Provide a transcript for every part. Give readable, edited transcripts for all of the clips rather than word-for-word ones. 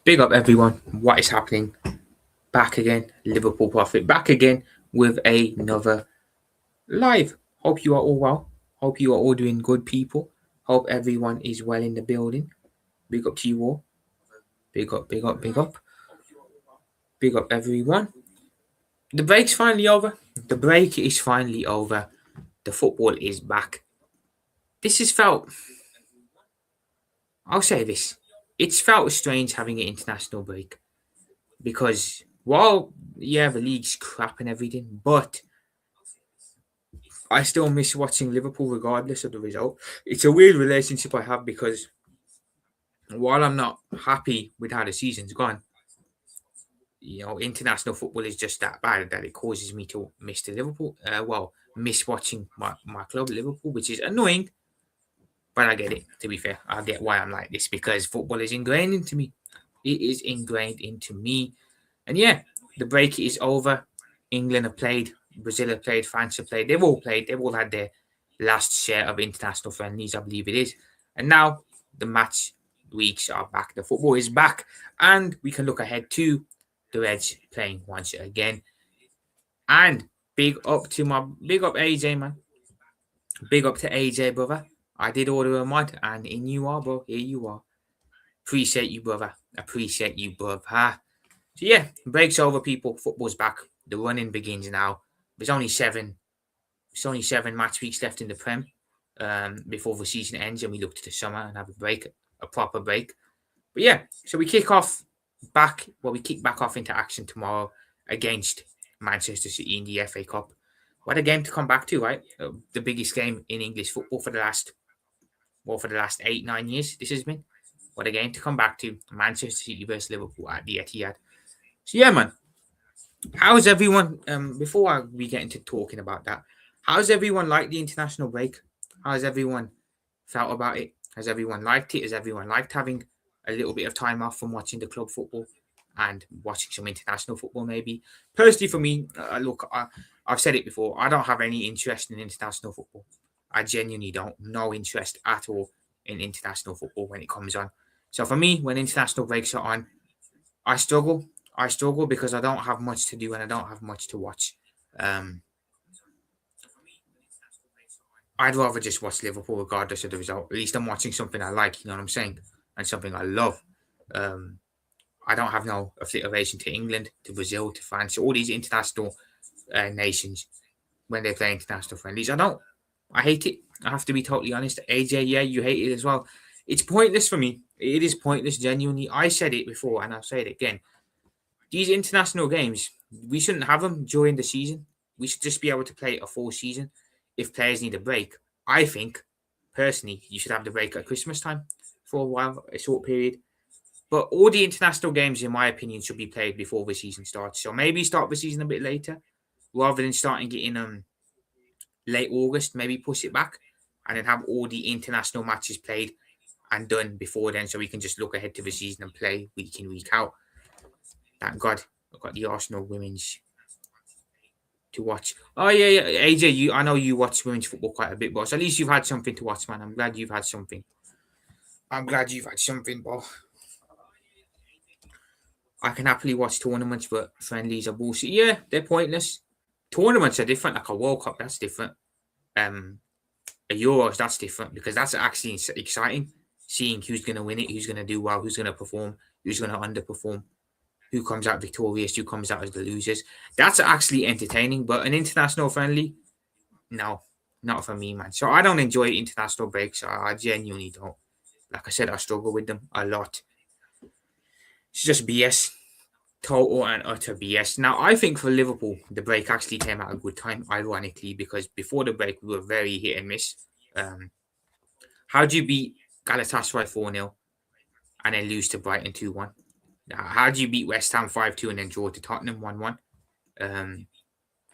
Big up everyone. What is happening? Back again, Liverpool Prophet. Back again with another live. Hope you are all well. Hope you are all doing good, people. Hope everyone is well in the building. Big up to you all. Big up, big up, big up. Big up everyone. The break's finally over. The break is finally over. The football is back. This has felt, I'll say this, it's felt strange having an international break because while, yeah, the league's crap and everything, but I still miss watching Liverpool regardless of the result. It's a weird relationship I have because while I'm not happy with how the season's gone, international football is just that bad that it causes me to miss the Liverpool. Miss watching my club Liverpool, which is annoying. But I get it. To be fair, I get why I'm like this because football is ingrained into me. It is ingrained into me, and yeah, the break is over. England have played, Brazil have played, France have played. They've all played. They've all had their last share of international friendlies, I believe it is. And now the match weeks are back. The football is back, and we can look ahead to the Reds playing once again. And big up AJ, man. Big up to AJ, brother. I did order a mod, and in you are, bro. Here you are. Appreciate you, brother. Appreciate you, brother. So yeah, breaks over, people. Football's back. The running begins now. There's only seven. There's only 7 match weeks left in the Prem before the season ends, and we look to the summer and have a break, a proper break. But yeah, so we kick off back. Well, we kick back off into action tomorrow against Manchester City in the FA Cup. What a game to come back to, right? The biggest game in English football for the last 8-9 years. This has been what a game to come back to. Manchester City versus Liverpool at the Etihad. So yeah, man. How's everyone? Before we get into talking about that, how's everyone liked the international break? How's everyone felt about it? Has everyone liked it? Has everyone liked having a little bit of time off from watching the club football and watching some international football? Maybe personally, for me, I've said it before. I don't have any interest in international football. I genuinely don't. No interest at all in international football when it comes on. So for me, when international breaks are on, I struggle. I struggle because I don't have much to do and I don't have much to watch. I'd rather just watch Liverpool regardless of the result. At least I'm watching something I like, you know what I'm saying? And something I love. I don't have no affiliation to England, to Brazil, to France, all these international nations when they play international friendlies. I don't. I hate it. I have to be totally honest. AJ, yeah, you hate it as well. It's pointless for me. It is pointless, genuinely. I said it before and I'll say it again. These international games, we shouldn't have them during the season. We should just be able to play a full season. If players need a break, I think, personally, you should have the break at Christmas time for a while, a short period. But all the international games, in my opinion, should be played before the season starts. So maybe start the season a bit later, rather than starting it in late August. Maybe push it back and then have all the international matches played and done before then, so we can just look ahead to the season and play week in, week out. Thank God, I've got the Arsenal women's to watch. Oh yeah, AJ, I know you watch women's football quite a bit, boss. At least you've had something to watch, man. I'm glad you've had something. Bro. I can happily watch tournaments, but friendlies are bullshit. Yeah, they're pointless. Tournaments are different, like a World Cup, that's different. A Euros, that's different because that's actually exciting. Seeing who's going to win it, who's going to do well, who's going to perform, who's going to underperform, who comes out victorious, who comes out as the losers. That's actually entertaining, but an international friendly, no, not for me, man. So I don't enjoy international breaks. I genuinely don't. Like I said, I struggle with them a lot. It's just BS. Total and utter BS. Now, I think for Liverpool, the break actually came at a good time, ironically, because before the break, we were very hit and miss. How do you beat Galatasaray 4-0 and then lose to Brighton 2-1? How do you beat West Ham 5-2 and then draw to Tottenham 1-1?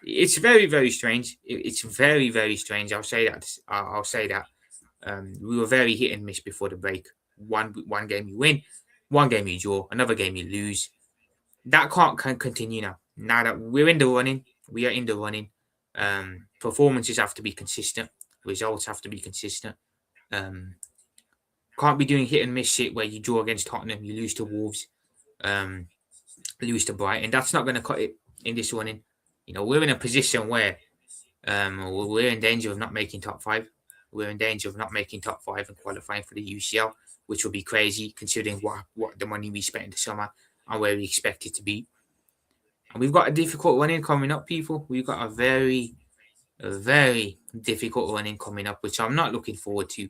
It's very, very strange. It's very, very strange. I'll say that. We were very hit and miss before the break. One game you win, one game you draw, another game you lose. That can't continue now. Now that we're in the running, we are in the running. Performances have to be consistent. Results have to be consistent. Can't be doing hit and miss shit where you draw against Tottenham, you lose to Wolves. lose to Brighton. That's not going to cut it in this running. We're in a position where we're in danger of not making top five. We're in danger of not making top five and qualifying for the UCL, which would be crazy considering what the money we spent in the summer and where we expect it to be. And we've got a difficult running coming up, people. We've got a very difficult running coming up, which I'm not looking forward to.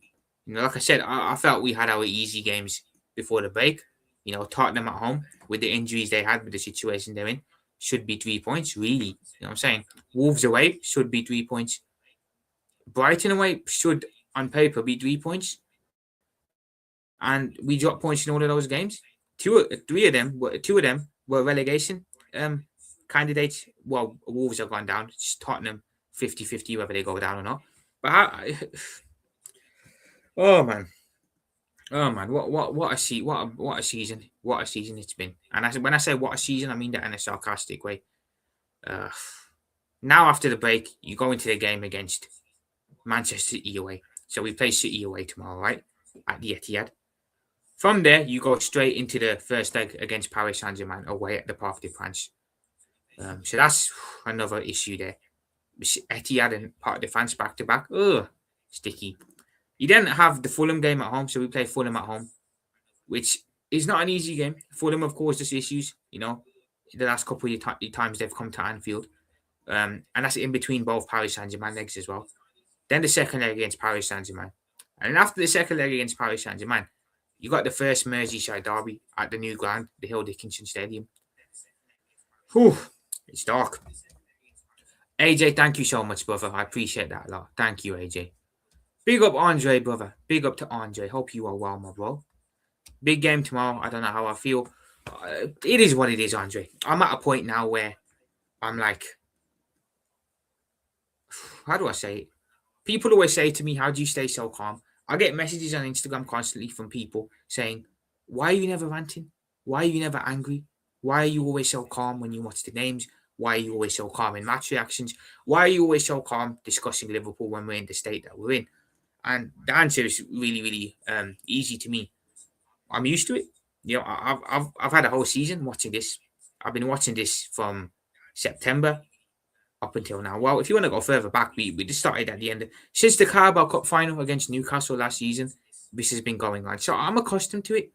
Like I said, I felt we had our easy games before the break. Tottenham at home with the injuries they had, with the situation they're in, should be 3 points, really. You know what I'm saying? Wolves away should be 3 points. Brighton away should, on paper, be 3 points. And we dropped points in all of those games. Two of them were relegation candidates. Well, Wolves have gone down. It's Tottenham 50-50 whether they go down or not. But oh man, what a season! What a season it's been. And when I say what a season, I mean that in a sarcastic way. Now after the break, you go into the game against Manchester City away. So we play City away tomorrow, right? At the Etihad. From there, you go straight into the first leg against Paris Saint-Germain away at the Parc des Princes. So that's another issue there. Etihad and Parc des Princes back to back. Ugh, sticky. You then have the Fulham game at home, so we play Fulham at home, which is not an easy game. Fulham have caused us issues, the last couple of times they've come to Anfield. And that's in between both Paris Saint-Germain legs as well. Then the second leg against Paris Saint-Germain. And then after the second leg against Paris Saint-Germain, you got the first Merseyside derby at the new ground, the Hill Dickinson Stadium. Whew, it's dark. AJ, thank you so much, brother. I appreciate that a lot. Thank you, AJ. Big up Andre, brother. Big up to Andre. Hope you are well, my bro. Big game tomorrow. I don't know how I feel. It is what it is, Andre. I'm at a point now where I'm like, how do I say it? People always say to me, how do you stay so calm? I get messages on Instagram constantly from people saying, why are you never ranting? Why are you never angry? Why are you always so calm when you watch the games? Why are you always so calm in match reactions? Why are you always so calm discussing Liverpool when we're in the state that we're in? And the answer is really, really easy to me. I'm used to it. I've had a whole season watching this. I've been watching this from September up until now. Well, if you want to go further back, we just started at the end. Since the Carabao Cup final against Newcastle last season, this has been going on. So I'm accustomed to it.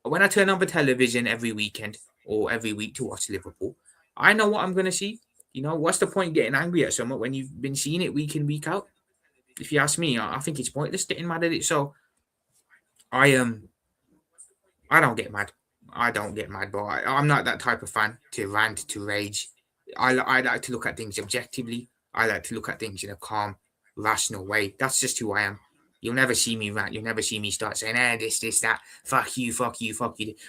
When I turn on the television every weekend or every week to watch Liverpool, I know what I'm going to see. What's the point getting angry at someone when you've been seeing it week in, week out? If you ask me, I think it's pointless getting mad at it. So I don't get mad. But I'm not that type of fan to rant, to rage. I like to look at things objectively. I like to look at things in a calm, rational way. That's just who I am. You'll never see me rant. You'll never see me start saying, this, that, fuck you.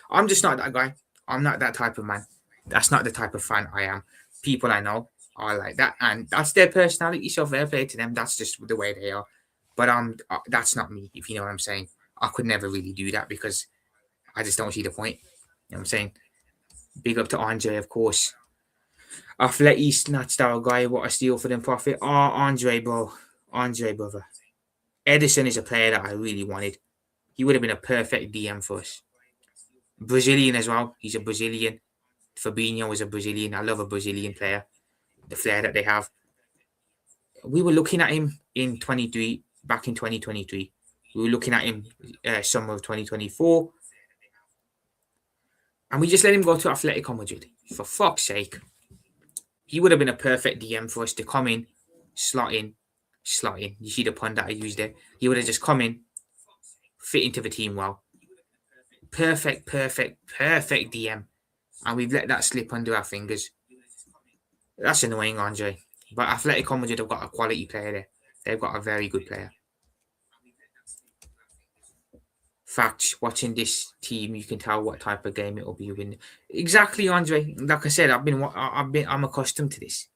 I'm just not that guy. I'm not that type of man. That's not the type of fan I am. People I know are like that, and that's their personality, so fair play to them. That's just the way they are. But that's not me, if you know what I'm saying. I could never really do that because I just don't see the point. You know what I'm saying? Big up to Andre, of course. Athletic snatched our guy. What a steal for them profit. Oh, Andre, bro. Andre, brother. Edison is a player that I really wanted. He would have been a perfect DM for us. Brazilian as well. He's a Brazilian. Fabinho is a Brazilian. I love a Brazilian player. The flair that they have. We were looking at him back in 2023. We were looking at him summer of 2024. And we just let him go to Atletico Madrid. For fuck's sake. He would have been a perfect DM for us to come in, slot in. You see the pun that I used there? He would have just come in, fit into the team well. Perfect DM. And we've let that slip under our fingers. That's annoying, Andre. But Atletico Madrid have got a quality player there. They've got a very good player. Facts. Watching this team, you can tell what type of game it will be winning. Exactly, Andre. Like I said, I'm accustomed to this.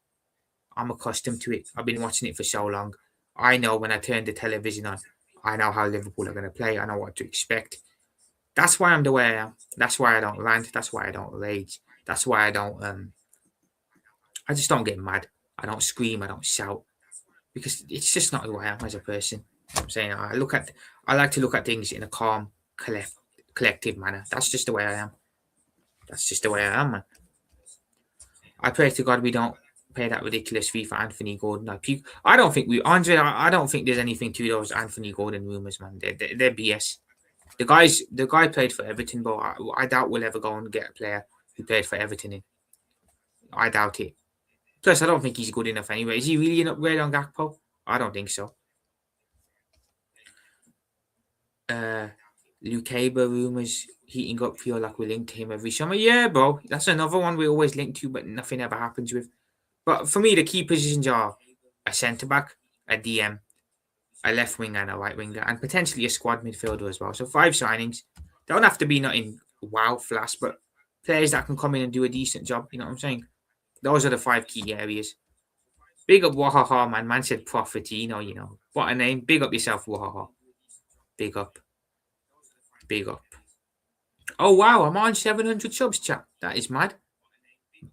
I'm accustomed to it. I've been watching it for so long. I know when I turn the television on, I know how Liverpool are going to play. I know what to expect. That's why I'm the way I am. That's why I don't rant. That's why I don't rage. That's why I don't. I just don't get mad. I don't scream. I don't shout because it's just not who I am as a person. I'm saying I like to look at things in a calm, collective manner. That's just the way I am. That's just the way I am, man. I pray to God we don't pay that ridiculous fee for Anthony Gordon. I don't think Andre. I don't think there's anything to those Anthony Gordon rumors, man. They're BS. The guy played for Everton, but I doubt we'll ever go and get a player who played for Everton in. I doubt it. Plus, I don't think he's good enough anyway. Is he really an upgrade on Gakpo? I don't think so. Lookahead rumors heating up. Feel like we link to him every summer. Yeah, bro. That's another one we always link to, but nothing ever happens with. But for me, the key positions are a centre back, a DM, a left winger, and a right winger, and potentially a squad midfielder as well. So 5 signings. They don't have to be nothing wow flash, but players that can come in and do a decent job. You know what I'm saying? Those are the 5 key areas. Big up Wahaha, man. Man said Profitino, you know. What a name. Big up yourself, Wahaha. Big up. Big up. Oh, wow. I'm on 700 subs, chat. That is mad.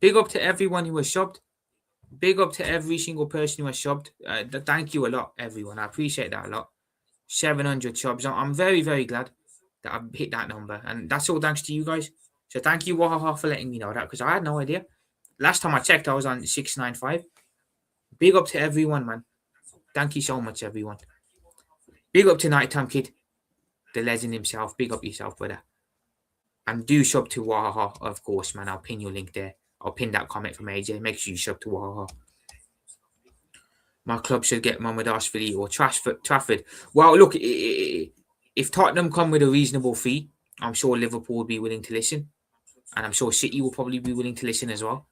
Big up to everyone who has subbed. Big up to every single person who has subbed. Thank you a lot, everyone. I appreciate that a lot. 700 subs. I'm very, very glad that I've hit that number. And that's all thanks to you guys. So thank you, Wahaha, for letting me know that, because I had no idea. Last time I checked, I was on 695. Big up to everyone, man. Thank you so much, everyone. Big up to Nighttime Kid, the legend himself. Big up yourself, brother. And do sub to Wahaha, of course, man. I'll pin your link there. I'll pin that comment from AJ. Make sure you sub to Wahaha. My club should get Mohamed Ashford or Trafford. Well, look, if Tottenham come with a reasonable fee, I'm sure Liverpool will be willing to listen. And I'm sure City will probably be willing to listen as well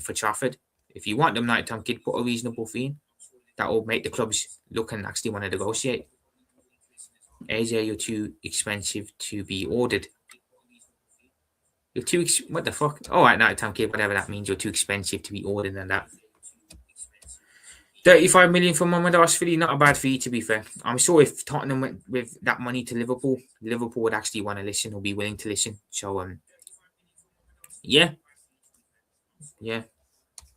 for Trafford. If you want them Nighttime Kid, put a reasonable fee in. That will make the clubs look and actually want to negotiate. AJ, you're too expensive to be ordered. You're too what the fuck? All right, Nighttime Kid, whatever that means. You're too expensive to be ordered and that. 35 million for Mohamed Ashford, not a bad fee to be fair. I'm sure if Tottenham went with that money to Liverpool, Liverpool would actually want to listen or be willing to listen. So yeah.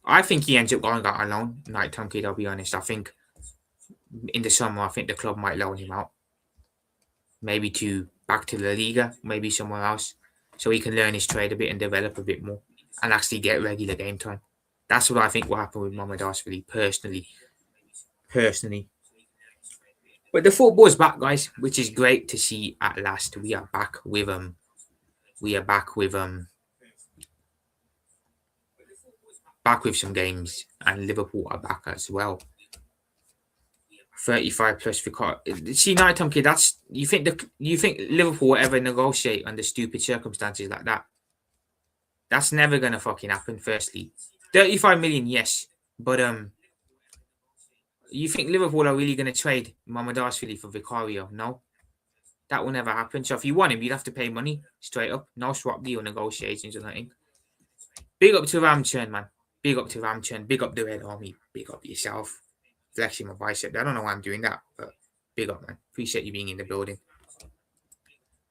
I think he ends up going out alone. Nighttime Kid, I'll be honest. I think in the summer, I think the club might loan him out. Maybe back to La Liga, maybe somewhere else. So he can learn his trade a bit and develop a bit more and actually get regular game time. That's what I think will happen with Mohamed Ashford, personally. But the football's back, guys, which is great to see at last. We are back with some games, and Liverpool are back as well. 35 plus for see, Nighttime Kid. That's you think Liverpool will ever negotiate under stupid circumstances like that? That's never gonna fucking happen. Firstly, 35 million, yes, but you think Liverpool are really gonna trade Mohamed Ashford for Vicario? No, that will never happen. So if you want him, you'd have to pay money straight up. No swap deal negotiations or nothing. Big up to Ramchurn, man. Big up to Ramchurn. Big up the Red Army. Big up yourself. Flexing my bicep. I don't know why I'm doing that, but big up, man. Appreciate you being in the building.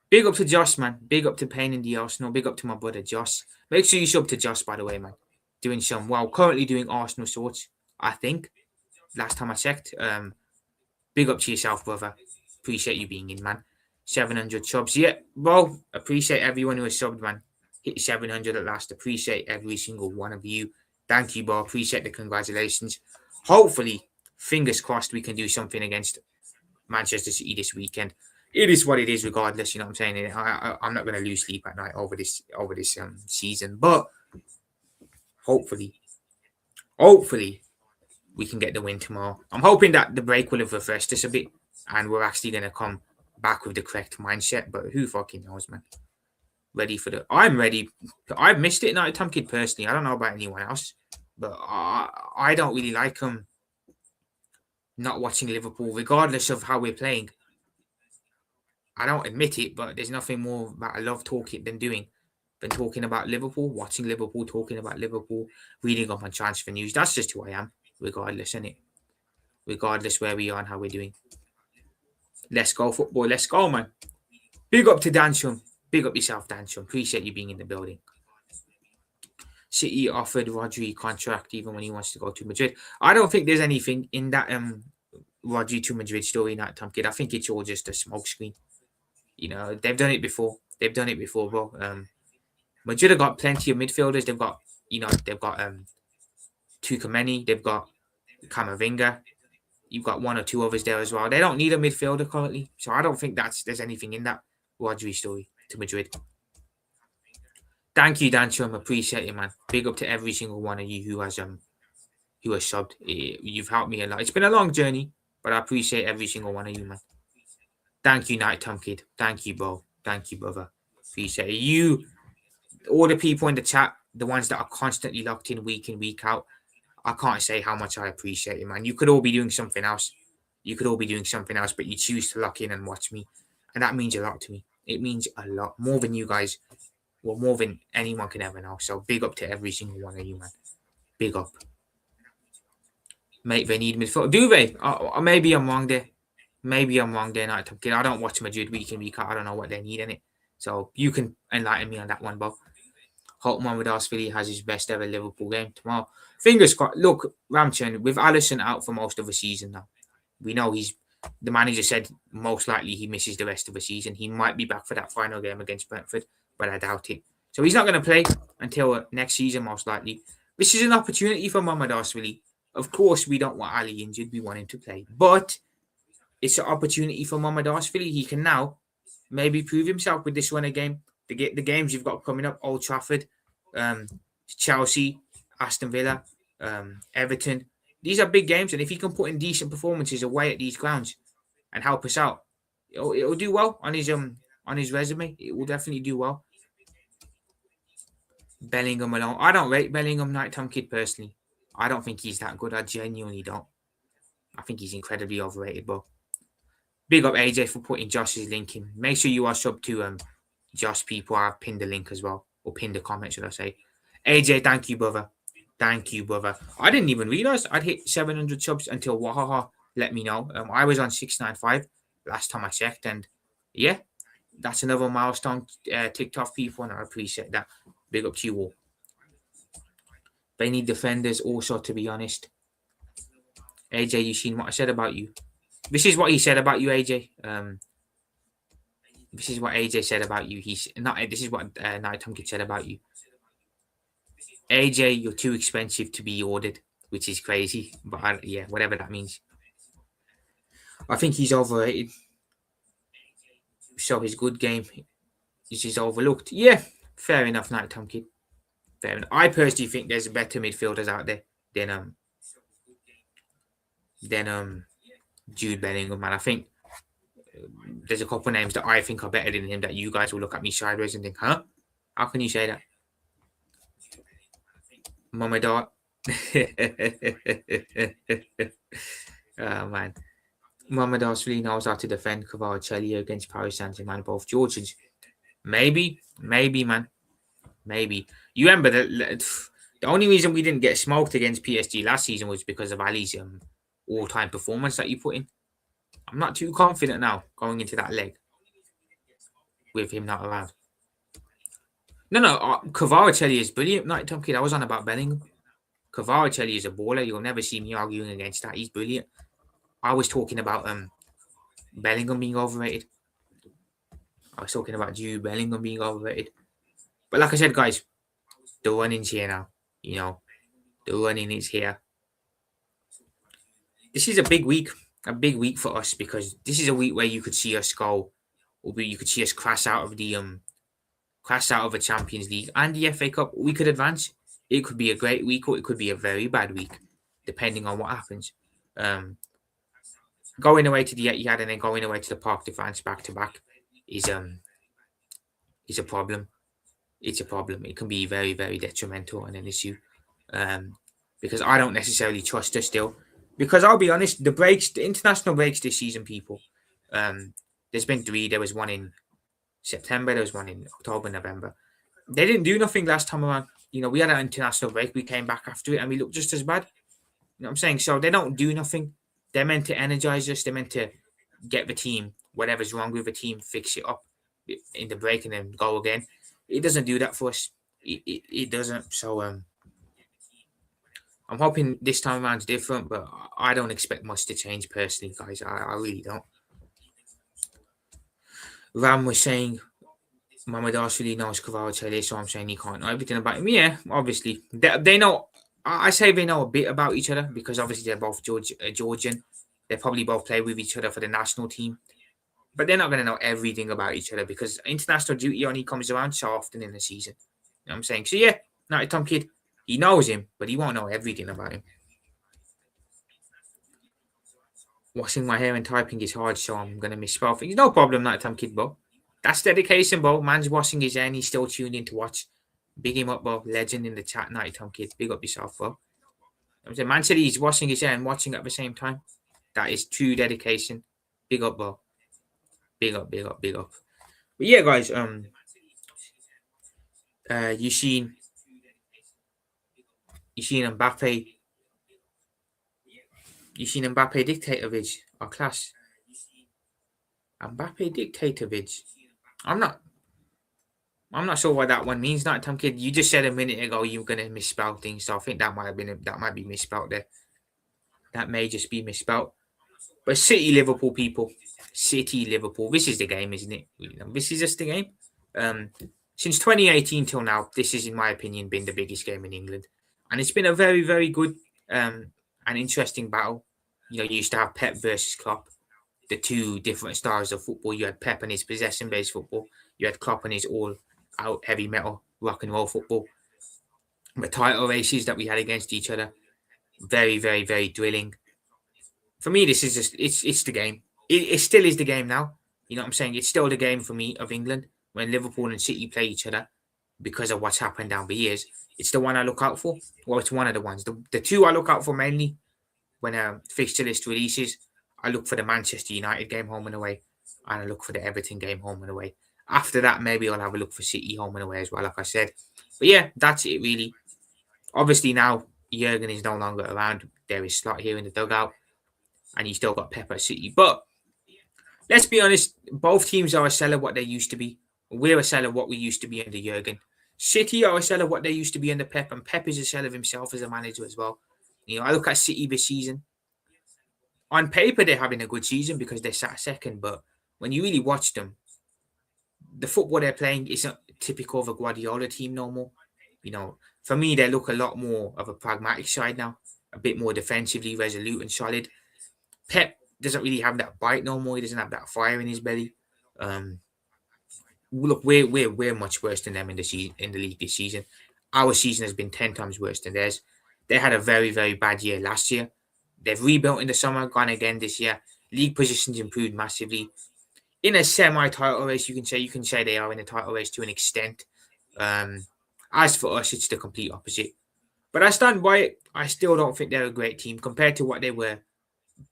Big up to Josh, man. Big up to Payne in the Arsenal. Big up to my brother, Josh. Make sure you sub to Josh, by the way, man. Doing currently doing Arsenal sorts, I think. Last time I checked. Big up to yourself, brother. Appreciate you being in, man. 700 subs. Yeah, bro. Appreciate everyone who has subbed, man. Hit 700 at last. Appreciate every single one of you. Thank you, bro. Appreciate the congratulations. Hopefully, fingers crossed, we can do something against Manchester City this weekend. It is what it is, regardless. You know what I'm saying? I'm not going to lose sleep at night over this season, but hopefully, we can get the win tomorrow. I'm hoping that the break will have refreshed us a bit, and we're actually going to come back with the correct mindset. But who fucking knows, man? I'm ready. I've missed it, Nighttime Kid, personally. I don't know about anyone else, but I don't really like not watching Liverpool, regardless of how we're playing. I don't admit it, but there's nothing more that I love talking than talking about Liverpool, watching Liverpool, talking about Liverpool, reading up on transfer news. That's just who I am, regardless, isn't it? Regardless where we are and how we're doing. Let's go, football. Let's go, man. Big up to Dansham. Big up yourself, Dansham. Appreciate you being in the building. City offered Rodri contract even when he wants to go to Madrid. I don't think there's anything in that Rodri to Madrid story, Nighttime Kid. I think it's all just a smokescreen. You know, they've done it before. Bro. Madrid have got plenty of midfielders. They've got Tukameni, they've got Camavinga. You've got one or two others there as well. They don't need a midfielder currently, so I don't think there's anything in that Rodri story to Madrid. Thank you, Dan Chum. Appreciate it, man. Big up to every single one of you who has subbed. You've helped me a lot. It's been a long journey, but I appreciate every single one of you, man. Thank you, Night Tom Kid. Thank you, bro. Thank you, brother. Appreciate it. You, all the people in the chat, the ones that are constantly locked in, week out. I can't say how much I appreciate it, man. You could all be doing something else. But you choose to lock in and watch me. And that means a lot to me. It means a lot. More than you guys. Well, more than anyone can ever know. So big up to every single one of you, man. Big up. Mate, they need midfield. Do they? Maybe I'm wrong there. Night Kid. I don't watch Madrid week in, week out. I don't know what they need in it. So you can enlighten me on that one, Bob. Hope Mohamed Arsfili has his best ever Liverpool game tomorrow. Fingers crossed. Look, Ramchan, with Alisson out for most of the season now, we know the manager said most likely he misses the rest of the season. He might be back for that final game against Brentford, but I doubt it. So he's not going to play until next season, most likely. This is an opportunity for Mohamed Arsfili. Of course, we don't want Ali injured. We want him to play. But it's an opportunity for Mohamed Arsfili. He can now maybe prove himself with this one again. The games you've got coming up, Old Trafford, Chelsea, Aston Villa, Everton. These are big games, and if he can put in decent performances away at these grounds and help us out, it'll do well on his resume. It will definitely do well. Bellingham alone. I don't rate Bellingham, Night Tom Kid, personally. I don't think he's that good. I genuinely don't. I think he's incredibly overrated, but big up AJ for putting Josh's link in. Make sure you are sub to Josh, people. I've pinned the link as well, or pinned the comment, should I say. AJ, thank you, brother. Thank you, brother. I didn't even realize I'd hit 700 subs until Wahaha let me know. I was on 695 last time I checked, and yeah, that's another milestone ticked off, people, and I appreciate that. Big up to you all. They need defenders also, to be honest. AJ, you seen what I said about you? This is what he said about you, AJ. This is what AJ said about you. This is what Night Tom Kid said about you. AJ, you're too expensive to be ordered, which is crazy. But yeah, whatever that means. I think he's overrated. So his good game is overlooked. Yeah, fair enough, Night Tom Kid. Fair enough. I personally think there's better midfielders out there than Jude Bellingham, man. I think there's a couple of names that I think are better than him that you guys will look at me sideways and think, huh? How can you say that? Mohamed Oh, man. Mohamed Arsfili knows how to defend Kvaratskhelia against Paris Saint-Germain, both Georgians. Maybe, man. Maybe. You remember that the only reason we didn't get smoked against PSG last season was because of Ali's all-time performance that you put in. I'm not too confident now going into that leg with him not around. No, Kvaratskhelia is brilliant, Night Tom Kid. I was on about Bellingham. Kvaratskhelia is a baller. You'll never see me arguing against that. He's brilliant. I was talking about Bellingham being overrated. I was talking about Jude Bellingham being overrated. But like I said, guys, the running's here now. You know, the running is here. This is a big week for us, because this is a week where you could see us go, or you could see us crash out of the Champions League and the FA Cup. We could advance. It could be a great week, or it could be a very bad week, depending on what happens. Going away to the Etihad and then going away to the Parc de France back to back is a problem. It's a problem. It can be very, very detrimental and an issue, because I don't necessarily trust us still. Because I'll be honest, the international breaks this season, people. There's been 3. There was one in September. There was one in October, November. They didn't do nothing last time around. You know, we had an international break. We came back after it and we looked just as bad. You know what I'm saying? So they don't do nothing. They're meant to energize us. They're meant to get the team, whatever's wrong with the team, fix it up in the break and then go again. It doesn't do that for us. It doesn't. So I'm hoping this time around is different, but I don't expect much to change personally, guys. I really don't. Ram was saying Mamadashvili knows Kvaratskhelia, so I'm saying he can't know everything about him. Yeah, obviously. They know, I say they know a bit about each other because obviously they're both Georgian. They probably both play with each other for the national team. But they're not going to know everything about each other because international duty only comes around so often in the season. You know what I'm saying? So, yeah, Night Tom Kid, he knows him, but he won't know everything about him. Washing my hair and typing is hard, so I'm going to misspell things. No problem, Night Tom Kid, bro. That's dedication, bro. Man's washing his hair and he's still tuned in to watch. Big him up, bro. Legend in the chat, Night Tom Kid. Big up yourself, bro. I'm saying, man said he's washing his hair and watching at the same time. That is true dedication. Big up, bro. Big up, big up, big up. But yeah, guys, you seen Mbappe. You seen Mbappe Dictatovich, our class. Mbappe Dictatovich. I'm not sure what that one means. Not Tom Kid. You just said a minute ago you were gonna misspell things, so I think that might be misspelled there. That may just be misspelled. But City Liverpool, people. City Liverpool. This is the game, isn't it? This is just the game. Since 2018 till now, this is, in my opinion, been the biggest game in England, and it's been a very, very good and interesting battle. You used to have Pep versus Klopp, the two different styles of football. You had Pep and his possession-based football. You had Klopp and his all-out heavy metal rock and roll football. The title races that we had against each other, very, very, very thrilling. For me, this is just it's the game. It still is the game now. You know what I'm saying? It's still the game for me of England when Liverpool and City play each other because of what's happened down the years. It's the one I look out for. Well, it's one of the ones. The two I look out for mainly when fixture list releases. I look for the Manchester United game home and away, and I look for the Everton game home and away. After that, maybe I'll have a look for City home and away as well, like I said. But yeah, that's it really. Obviously now Jurgen is no longer around. There is Slot here in the dugout, and you still got Pep at City. But let's be honest, both teams are a sell of what they used to be. We're a sell of what we used to be under Jurgen. City are a sell of what they used to be under Pep, and Pep is a sell of himself as a manager as well. I look at City this season. On paper, they're having a good season because they sat second, but when you really watch them, the football they're playing isn't typical of a Guardiola team no more. For me, they look a lot more of a pragmatic side now, a bit more defensively resolute and solid. Pep doesn't really have that bite no more. He doesn't have that fire in his belly. Look, we're much worse than them in the league this season. Our season has been 10 times worse than theirs. They had a very, very bad year last year. They've rebuilt in the summer, gone again this year. League positions improved massively. In a semi-title race, you can say they are in a title race to an extent. As for us, it's the complete opposite. But I stand by it. I still don't think they're a great team compared to what they were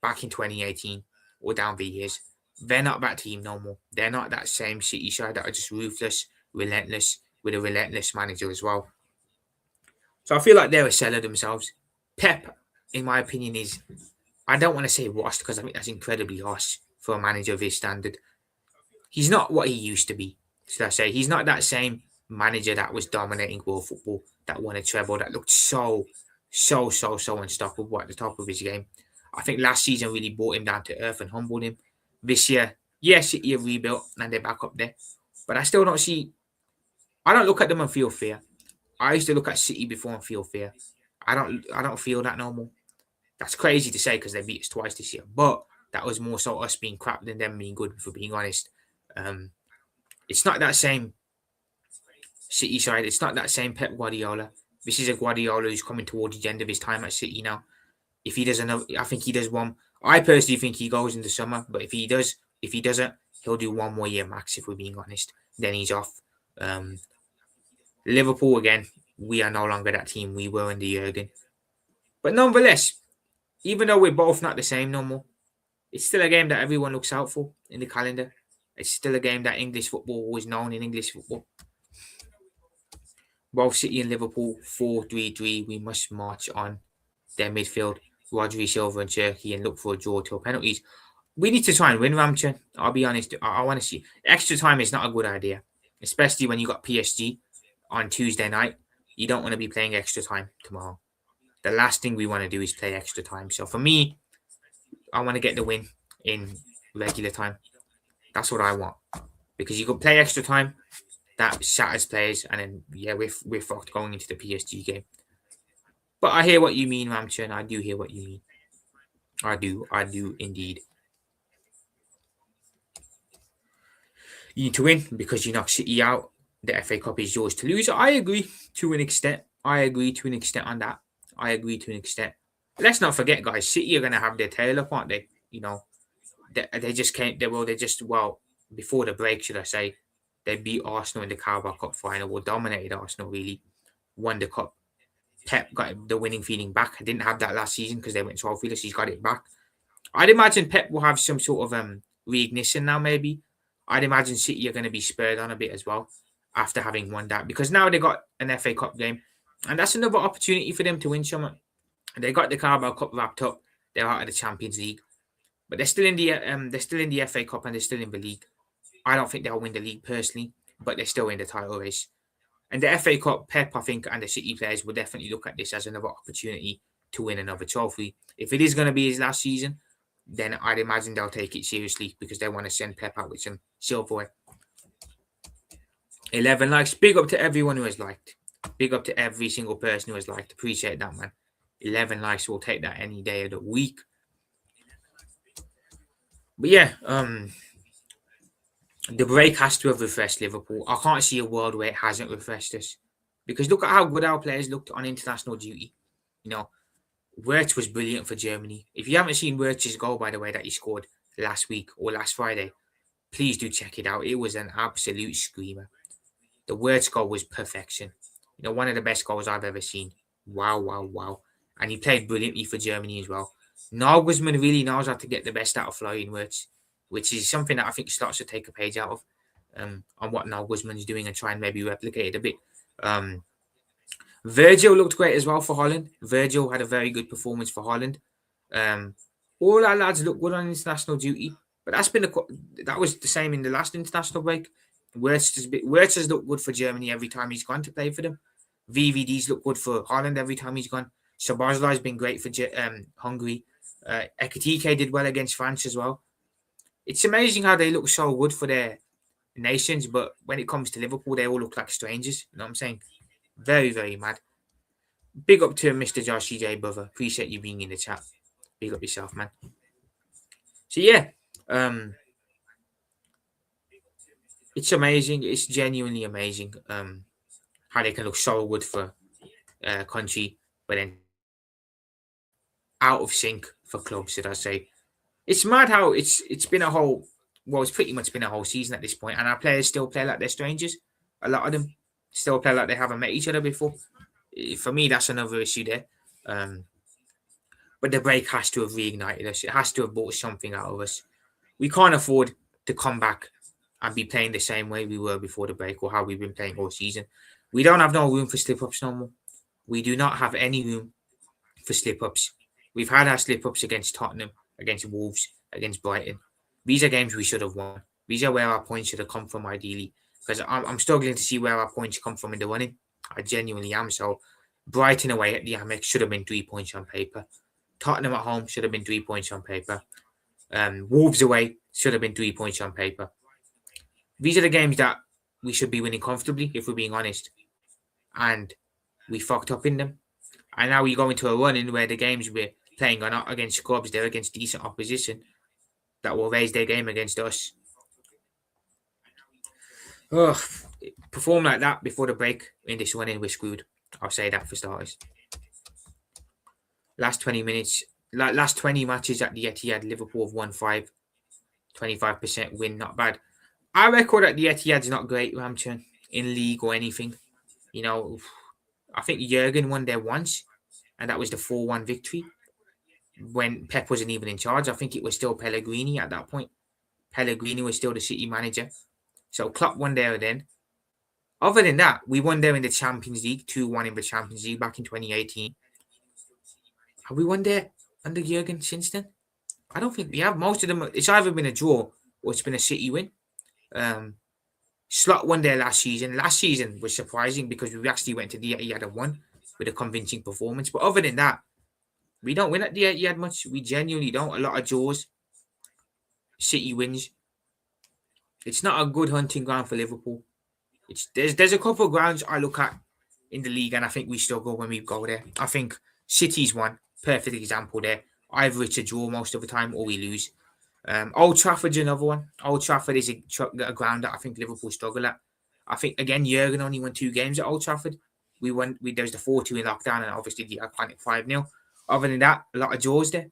back in 2018 or down the years. They're not that team no more. They're not that same City side that are just ruthless, relentless, with a relentless manager as well. So I feel like they're a seller themselves. Pep, in my opinion, is, I don't want to say washed because I think that's incredibly harsh for a manager of his standard. He's not what he used to be, should I say. He's not that same manager that was dominating world football, that won a treble, that looked so unstoppable at the top of his game. I think last season really brought him down to earth and humbled him. This year, yes, City have rebuilt and they're back up there. But I still don't see, I don't look at them and feel fear. I used to look at City before and feel fear. I don't feel that no more. That's crazy to say because they beat us twice this year. But that was more so us being crap than them being good, for being honest. It's not that same City side. It's not that same Pep Guardiola. This is a Guardiola who's coming towards the end of his time at City now. If he doesn't, I think he does one. I personally think he goes in the summer, but if he doesn't, he'll do one more year max. If we're being honest, then he's off. Liverpool again. We are no longer that team we were under Jurgen. But nonetheless, even though we're both not the same no more, it's still a game that everyone looks out for in the calendar. It's still a game that English football was known in English football. Both City and Liverpool 4-3-3. We must march on their midfield. Rodri, Silva and Cherky, and look for a draw till penalties. We need to try and win, Ramcha. I'll be honest. I want to see. Extra time is not a good idea, especially when you got PSG on Tuesday night. You don't want to be playing extra time tomorrow. The last thing we want to do is play extra time. So for me, I want to get the win in regular time. That's what I want. Because you could play extra time that shatters players, and then we're fucked going into the PSG game. But I hear what you mean, Ramchan. I do hear what you mean. I do indeed. You need to win because you knock City out. The FA Cup is yours to lose. I agree to an extent. I agree to an extent on that. I agree to an extent. Let's not forget, guys. City are going to have their tail up, aren't they? They just can't. Well, before the break, should I say, they beat Arsenal in the Carabao Cup final. Or dominated Arsenal, really. Won the cup. Pep got the winning feeling back. I didn't have that last season because they went trophyless. He's got it back. I'd imagine Pep will have some sort of reignition now, maybe. I'd imagine City are going to be spurred on a bit as well after having won that, because now they got an FA Cup game, and that's another opportunity for them to win something. They got the Carabao Cup wrapped up. They're out of the Champions League, but they're still in the FA Cup, and they're still in the league. I don't think they'll win the league personally, but they're still in the title race. And the FA Cup, Pep, I think, and the City players will definitely look at this as another opportunity to win another trophy. If it is going to be his last season, then I'd imagine they'll take it seriously because they want to send Pep out with some silverware. 11 likes. Big up to everyone who has liked. Big up to every single person who has liked. Appreciate that, man. 11 likes. We'll take that any day of the week. But yeah, the break has to have refreshed Liverpool. I can't see a world where it hasn't refreshed us, because look at how good our players looked on international duty. Wirtz was brilliant for Germany. If you haven't seen Wirtz's goal, by the way, that he scored last week or last Friday, please do check it out. It was an absolute screamer. The Wirtz goal was perfection. One of the best goals I've ever seen. Wow, wow, wow. And he played brilliantly for Germany as well. Nagelsmann really knows how to get the best out of Florian Wirtz, which is something that I think starts to take a page out of on what Nagelsmann's doing and try and maybe replicate it a bit. Virgil looked great as well for Holland. Virgil had a very good performance for Holland. All our lads look good on international duty, but that was the same in the last international break. Wirtz has looked good for Germany every time he's gone to play for them. VVD's looked good for Holland every time he's gone. Szoboszlai's been great for Hungary. Ekitike did well against France as well. It's amazing how they look so good for their nations, but when it comes to Liverpool, they all look like strangers. You know what I'm saying? Very, very mad. Big up to Mr. Josh CJ, brother. Appreciate you being in the chat. Big up yourself, man. So yeah, it's amazing. It's genuinely amazing how they can look so good for country, but then out of sync for clubs, should I say. It's mad how it's been it's pretty much been a whole season at this point, and our players still play like they're strangers. A lot of them still play like they haven't met each other before. For me, that's another issue there. But the break has to have reignited us. It has to have brought something out of us. We can't afford to come back and be playing the same way we were before the break, or how we've been playing all season. We don't have no room for slip-ups no more. We do not have any room for slip-ups. We've had our slip-ups against Tottenham, against Wolves, against Brighton. These are games we should have won. These are where our points should have come from, ideally. Because I'm struggling to see where our points come from in the running. I genuinely am. So Brighton away at the Amex should have been 3 points on paper. Tottenham at home should have been 3 points on paper. Wolves away should have been 3 points on paper. These are the games that we should be winning comfortably, if we're being honest. And we fucked up in them. And now we go into a run in where the games we're playing are not against scrubs, they're against decent opposition that will raise their game against us. Perform like that before the break in this run in, we're screwed. I'll say that for starters. Last 20 minutes, last 20 matches at the Etihad, Liverpool have won 5. 25% win, not bad. Our record at the Etihad's not great, Ramchan, in league or anything. I think Jurgen won there once, and that was the 4-1 victory when Pep wasn't even in charge. I think it was still Pellegrini at that point. Pellegrini was still the City manager. So Klopp won there then. Other than that, we won there in the Champions League, 2-1 in the Champions League back in 2018. Have we won there under Jurgen since then? I don't think we have. Most of them, it's either been a draw or it's been a City win. Slot won there last season. Last season was surprising because we actually went to the Etihad and won with a convincing performance. But other than that, we don't win at the Etihad much. We genuinely don't. A lot of draws. City wins. It's not a good hunting ground for Liverpool. There's a couple of grounds I look at in the league, and I think we struggle when we go there. I think City's one perfect example there. Either it's a draw most of the time, or we lose. Old Trafford's another one. Old Trafford is a ground that I think Liverpool struggle at. I think again, Jurgen only won 2 games at Old Trafford. We won. There was the 4-2 in lockdown, and obviously the iconic 5-0. Other than that, a lot of draws there.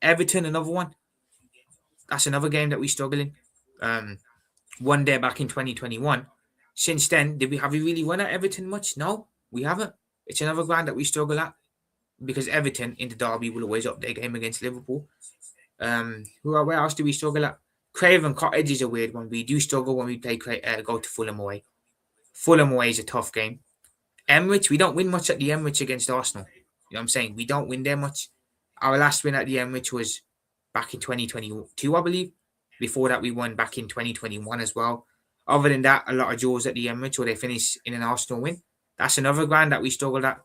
Everton, another one. That's another game that we struggle in. One day back in 2021. Since then, have we really won at Everton much? No, we haven't. It's another ground that we struggle at because Everton in the derby will always up their game against Liverpool. Where else do we struggle at? Craven Cottage is a weird one. We do struggle when we go to Fulham away. Fulham away is a tough game. Emirates, we don't win much at the Emirates against Arsenal. You know what I'm saying? We don't win there much. Our last win at the Emirates was back in 2022, I believe. Before that, we won back in 2021 as well. Other than that, a lot of draws at the Emirates where they finish in an Arsenal win. That's another ground that we struggled at.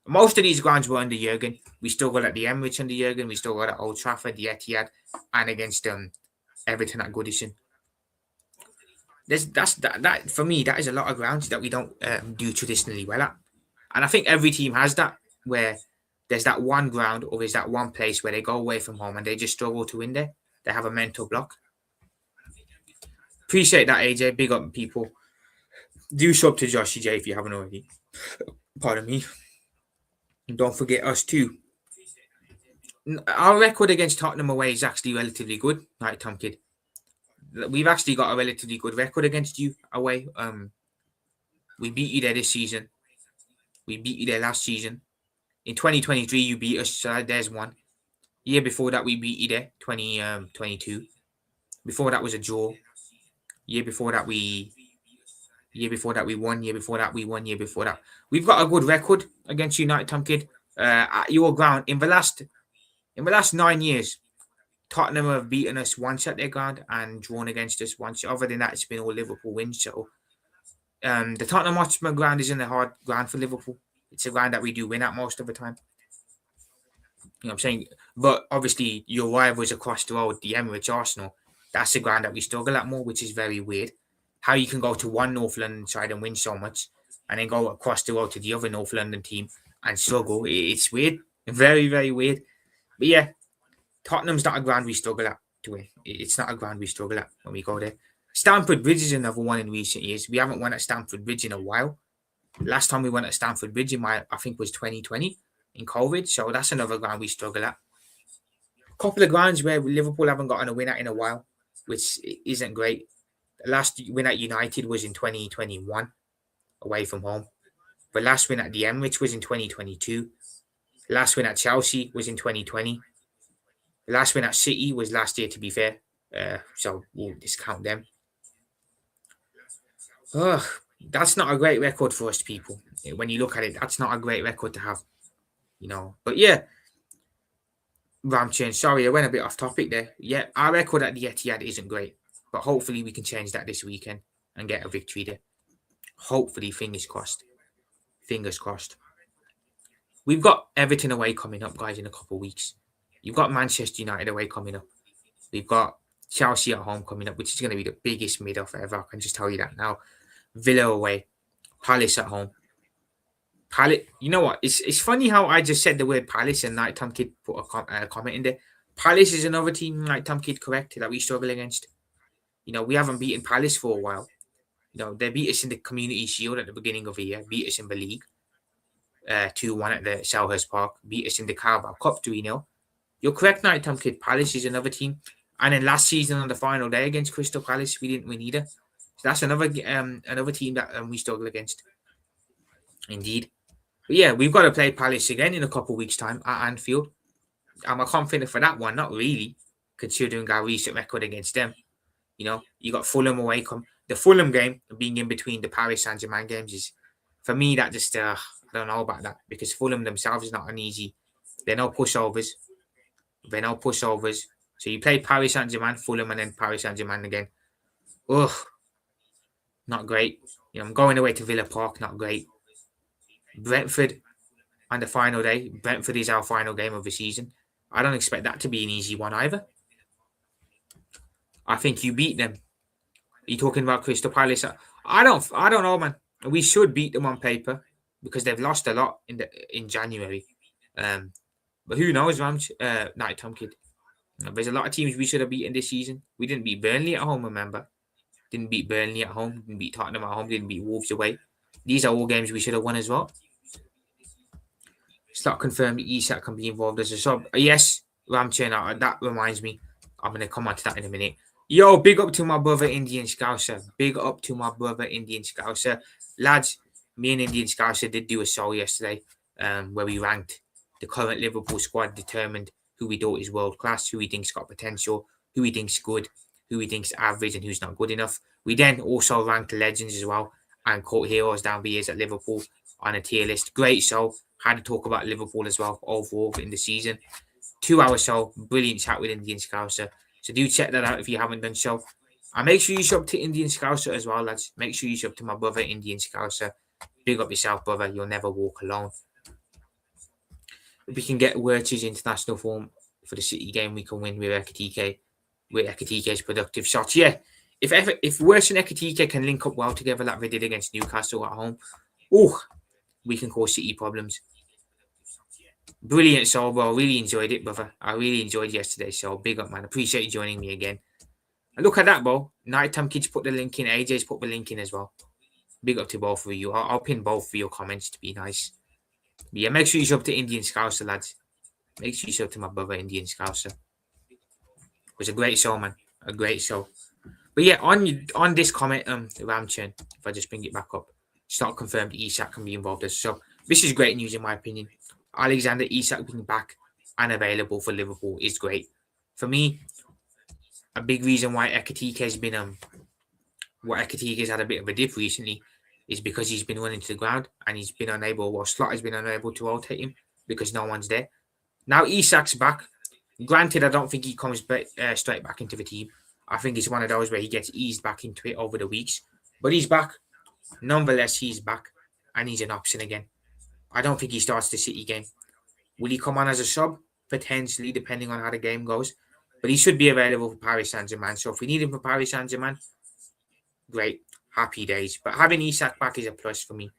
Most of these grounds were under Jurgen. We struggled at the Emirates under Jurgen. We struggled at Old Trafford, the Etihad, and against Everton at Goodison. That for me, that is a lot of grounds that we don't do traditionally well at. And I think every team has that, where there's that one ground or there's that one place where they go away from home and they just struggle to win there. They have a mental block. Appreciate that, AJ. Big up, people. Do sub to Joshy J if you haven't already. Pardon me. And don't forget us too. Our record against Tottenham away is actually relatively good. Right, Tom Kid. We've actually got a relatively good record against you away. We beat you there this season. We beat you there last season. In 2023, you beat us. So there's one. Year before that, we beat you there. 2022. Before that was a draw. Year before that we won. Year before that we won. Year before that we've got a good record against United, Tom Kid. At your ground in the last 9 years, Tottenham have beaten us once at their ground and drawn against us once. Other than that, it's been all Liverpool wins. So the Tottenham Hotspur ground isn't a hard ground for Liverpool. It's a ground that we do win at most of the time. You know what I'm saying? But obviously, your rivals across the road, the Emirates, Arsenal, that's a ground that we struggle at more, which is very weird. How you can go to one North London side and win so much, and then go across the road to the other North London team and struggle. It's weird. Very, very weird. But yeah, Tottenham's not a ground we struggle at to win. It's not a ground we struggle at when we go there. Stamford Bridge is another one in recent years. We haven't won at Stamford Bridge in a while. Last time we went at Stamford Bridge I think was 2020 in COVID. So that's another ground we struggle at. A couple of grounds where Liverpool haven't gotten a win at in a while, which isn't great. The last win at United was in 2021 away from home. The last win at the Emirates was in 2022. The last win at Chelsea was in 2020. The last win at City was last year, to be fair. So we'll discount them. That's not a great record for us, people. When you look at it, that's not a great record to have. You know, but yeah. Ramchan, sorry, I went a bit off topic there. Yeah, our record at the Etihad isn't great. But hopefully we can change that this weekend and get a victory there. Hopefully, fingers crossed. Fingers crossed. We've got Everton away coming up, guys, in a couple of weeks. You've got Manchester United away coming up. We've got Chelsea at home coming up, which is going to be the biggest mid-off ever. I can just tell you that now. Villa away. Palace at home. Palace. You know what? It's funny how I just said the word Palace and Nighttime Kid put a comment in there. Palace is another team, Nighttime Kid, correct, that we struggle against. You know, we haven't beaten Palace for a while. You know, they beat us in the Community Shield at the beginning of the year, beat us in the league 2-1 at the Selhurst Park, beat us in the Carabao Cup 3-0. You're correct, Nighttime Kid. Palace is another team. And then last season on the final day against Crystal Palace, we didn't win either. So that's another team that we struggle against. Indeed. But yeah, we've got to play Palace again in a couple of weeks' time at Anfield. Am I confident for that one? Not really, considering our recent record against them. You know, you got Fulham away. The Fulham game being in between the Paris Saint-Germain games is, for me, that just, I don't know about that. Because Fulham themselves is not an easy, they're no pushovers. So you play Paris Saint-Germain, Fulham, and then Paris Saint-Germain again. Ugh. Not great. You know, I'm going away to Villa Park, not great. Brentford on the final day. Brentford is our final game of the season. I don't expect that to be an easy one either. I think you beat them. you talking about Crystal Palace? I don't know, man. We should beat them on paper because they've lost a lot in January. But who knows, Rams? Night Tom Kid. There's a lot of teams we should have beaten this season. We didn't beat Burnley at home, remember? Didn't beat Burnley at home. Didn't beat Tottenham at home. Didn't beat Wolves away. These are all games we should have won as well. It's not confirmed Isak can be involved as a sub. Yes, Ramchain, that reminds me. I'm going to come on to that in a minute. Yo, big up to my brother Indian Scouser. Big up to my brother Indian Scouser. Lads, me and Indian Scouser did do a show yesterday where we ranked the current Liverpool squad, determined who we thought is world class, who we think's got potential, who we think's good, who we think's average, and who's not good enough. We then also ranked legends as well and caught heroes down the years at Liverpool on a tier list. Great show. Had to talk about Liverpool as well overall in the season. 2-hour show. Brilliant chat with Indian Scouser. So do check that out if you haven't done so. And make sure you sub to Indian Scouser as well, lads. Make sure you sub to my brother Indian Scouser. Big up yourself, brother. You'll never walk alone. If we can get Wirtz' international form for the City game, we can win with Ekatike. With Ekatike's productive shots. Yeah, if Wirtz and Ekatike can link up well together like they did against Newcastle at home, we can cause City problems. Brilliant show, bro. Really enjoyed it, brother. I really enjoyed yesterday's show. Big up, man. Appreciate you joining me again. And look at that, bro. Nighttime Kids put the link in. AJ's put the link in as well. Big up to both of you. I'll pin both of your comments to be nice. But yeah, make sure you sub to Indian Scouser, lads. Make sure you sub to my brother Indian Scouser. It was a great show, man. A great show. But yeah, on this comment, Ramchen, if I just bring it back up, it's not confirmed Isak can be involved as so. This is great news in my opinion. Alexander Isak being back and available for Liverpool is great. For me, a big reason why Ekatike has been Ekatike has had a bit of a dip recently is because he's been running to the ground and he's been unable, well, Slot has been unable to rotate him because no one's there. Now Isak's back. Granted, I don't think he comes straight back into the team. I think it's one of those where he gets eased back into it over the weeks. But he's back. Nonetheless, he's back and he's an option again. I don't think he starts the City game. Will he come on as a sub? Potentially, depending on how the game goes. But he should be available for Paris Saint-Germain. So if we need him for Paris Saint-Germain, great. Happy days. But having Isak back is a plus for me.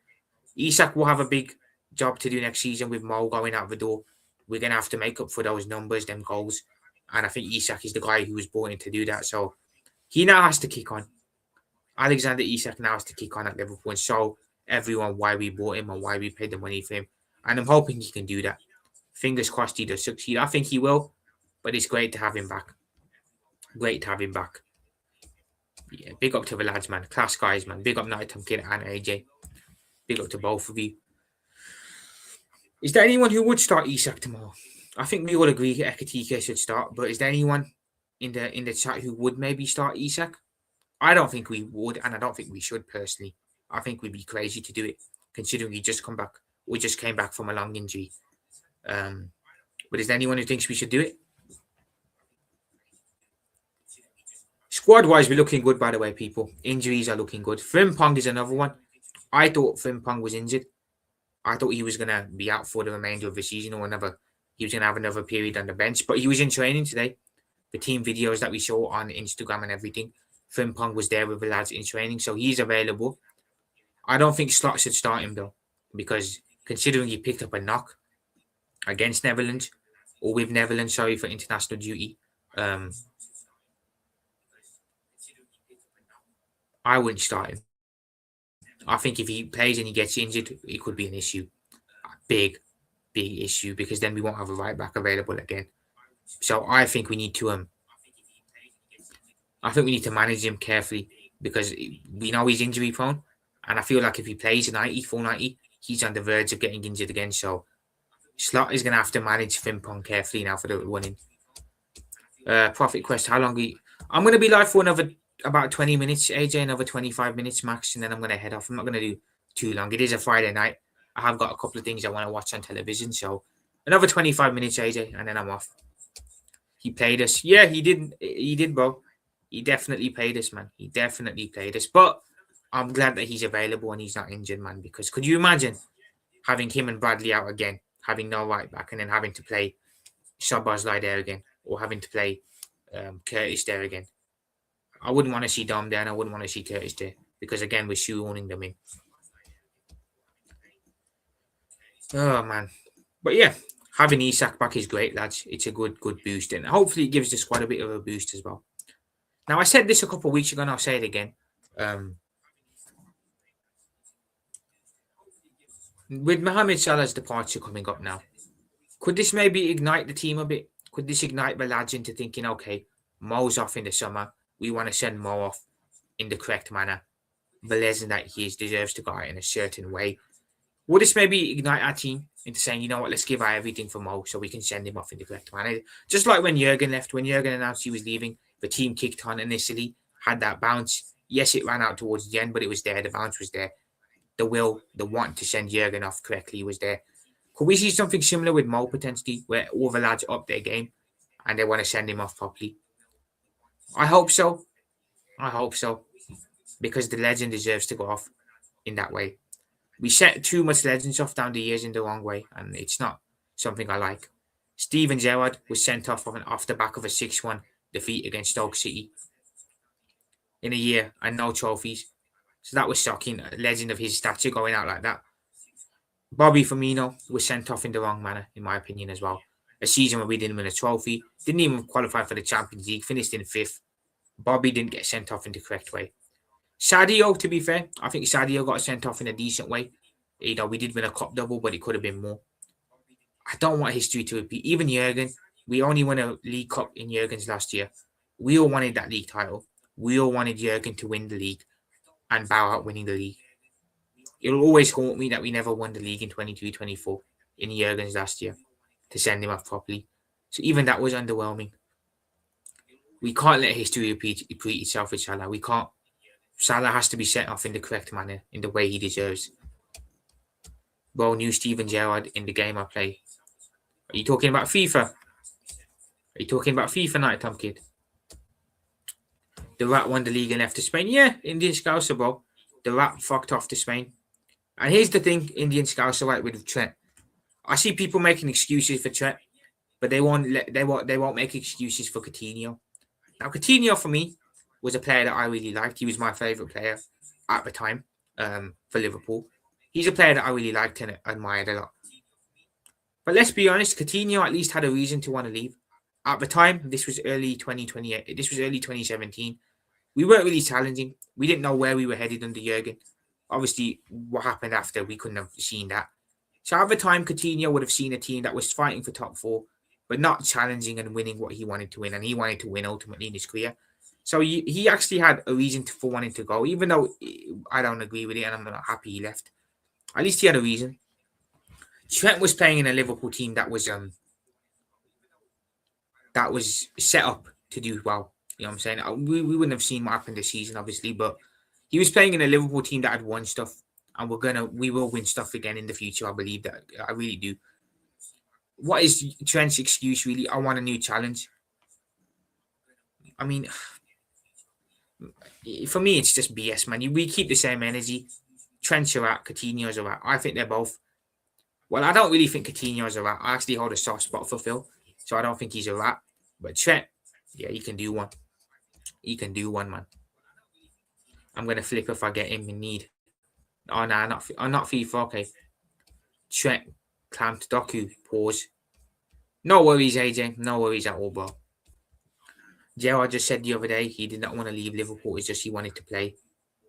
Isak will have a big job to do next season with Mo going out the door. We're going to have to make up for those numbers, them goals. And I think Isak is the guy who was brought in to do that. So he now has to kick on. Alexander Isak now has to kick on at Liverpool and show everyone why we bought him and why we paid the money for him. And I'm hoping he can do that. Fingers crossed he does succeed. I think he will, but it's great to have him back. Great to have him back. Yeah, big up to the lads, man. Class guys, man. Big up Nighttime Kid and AJ. Big up to both of you. Is there anyone who would start Isak tomorrow? I think we all agree Ekatike should start, but is there anyone in the chat who would maybe start Isak? I don't think we would, and I don't think we should personally. I think we'd be crazy to do it, considering we just came back from a long injury. But is there anyone who thinks we should do it? Squad-wise, we're looking good, by the way, people. Injuries are looking good. Frimpong is another one. I thought Frimpong was injured. I thought he was going to be out for the remainder of the season or he was going to have another period on the bench. But he was in training today. The team videos that we saw on Instagram and everything, Frimpong was there with the lads in training, so he's available. I don't think Slot should start him, though, because considering he picked up a knock against Netherlands, or with Netherlands, sorry, for international duty, I wouldn't start him. I think if he plays and he gets injured, it could be an issue. A big issue, because then we won't have a right back available again. So I think we need to manage him carefully, because we know he's injury prone, and I feel like if he plays full 90, he's on the verge of getting injured again. So Slot is going to have to manage Frimpong carefully now for the running. Profit Quest, how long? I'm going to be live for about 20 minutes, AJ, another 25 minutes max, and then I'm going to head off. I'm not going to do too long. It is a Friday night. I have got a couple of things I want to watch on television, so another 25 minutes, AJ, and then I'm off. He played us. Yeah, he did, bro. He definitely played us, man. He definitely played us. But I'm glad that he's available and he's not injured, man, because could you imagine having him and Bradley out again, having no right back, and then having to play Szoboszlai there again, or having to play Curtis there again? I wouldn't want to see Dom there, and I wouldn't want to see Curtis there because again we're shoehorning them in. Oh man, but yeah, having Isak back is great, lads. It's a good boost, and hopefully it gives the squad a bit of a boost as well. Now I said this a couple of weeks ago, and I'll say it again. With Mohamed Salah's departure coming up now, could this maybe ignite the team a bit? Could this ignite the lads into thinking, okay, Mo's off in the summer, we want to send Mo off in the correct manner, the lesson that he deserves to go out in a certain way? Would this maybe ignite our team into saying, you know what, let's give our everything for Mo so we can send him off in the correct manner? Just like when Jurgen left, when Jurgen announced he was leaving, the team kicked on initially, had that bounce. Yes, it ran out towards the end, but it was there. The bounce was there. The will, the want to send Jurgen off correctly was there. Could we see something similar with Mo potentially, where all the lads up their game and they want to send him off properly? I hope so. I hope so. Because the legend deserves to go off in that way. We set too much legends off down the years in the wrong way, and it's not something I like. Steven Gerrard was sent off off the back of a 6-1 defeat against Stoke City in a year and no trophies. So that was shocking. A legend of his stature going out like that. Bobby Firmino was sent off in the wrong manner, in my opinion, as well. A season where we didn't win a trophy, didn't even qualify for the Champions League, finished in 5th. Bobby didn't get sent off in the correct way. Sadio, to be fair, I think Sadio got sent off in a decent way. You know, we did win a cup double, but it could have been more. I don't want history to repeat. Even Jurgen, we only won a League Cup in Jurgen's last year. We all wanted that league title. We all wanted Jurgen to win the league and bow out winning the league. It'll always haunt me that we never won the league in 23-24 in Jurgen's last year to send him off properly. So even that was underwhelming. We can't let history repeat itself with Salah. We can't. Salah has to be sent off in the correct manner, in the way he deserves. Bro, new Steven Gerrard in the game I play. Are you talking about FIFA? Are you talking about FIFA Night Time, kid? The Rat won the league and left to Spain. Yeah, Indian Scouser, bro. The Rat fucked off to Spain. And here's the thing, Indian Scouser, right, with Trent. I see people making excuses for Trent, but they won't make excuses for Coutinho. Now, Coutinho for me was a player that I really liked. He was my favourite player at the time for Liverpool. He's a player that I really liked and admired a lot. But let's be honest, Coutinho at least had a reason to want to leave. At the time, this was early 2028. This was early 2017. We weren't really challenging. We didn't know where we were headed under Jurgen. Obviously, what happened after, we couldn't have seen that. So at the time, Coutinho would have seen a team that was fighting for top 4, but not challenging and winning what he wanted to win. And he wanted to win ultimately in his career. So he actually had a reason for wanting to go, even though I don't agree with it and I'm not happy he left. At least he had a reason. Trent was playing in a Liverpool team that was set up to do well. You know what I'm saying? We wouldn't have seen what happened this season, obviously, but he was playing in a Liverpool team that had won stuff, and we will win stuff again in the future. I believe that. I really do. What is Trent's excuse, really? I want a new challenge. I mean, for me, it's just BS, man. We keep the same energy. Trent's a rat, Coutinho's a rat. I think they're both. Well, I don't really think Coutinho's a rat. I actually hold a soft spot for Phil, so I don't think he's a rat. But Trent, yeah, he can do one. He can do one, man. I'm going to flip if I get him in need. Oh, no, not FIFA. Okay. Trent, clamped, Doku, pause. No worries, AJ. No worries at all, bro. Gerrard just said the other day he did not want to leave Liverpool. It's just he wanted to play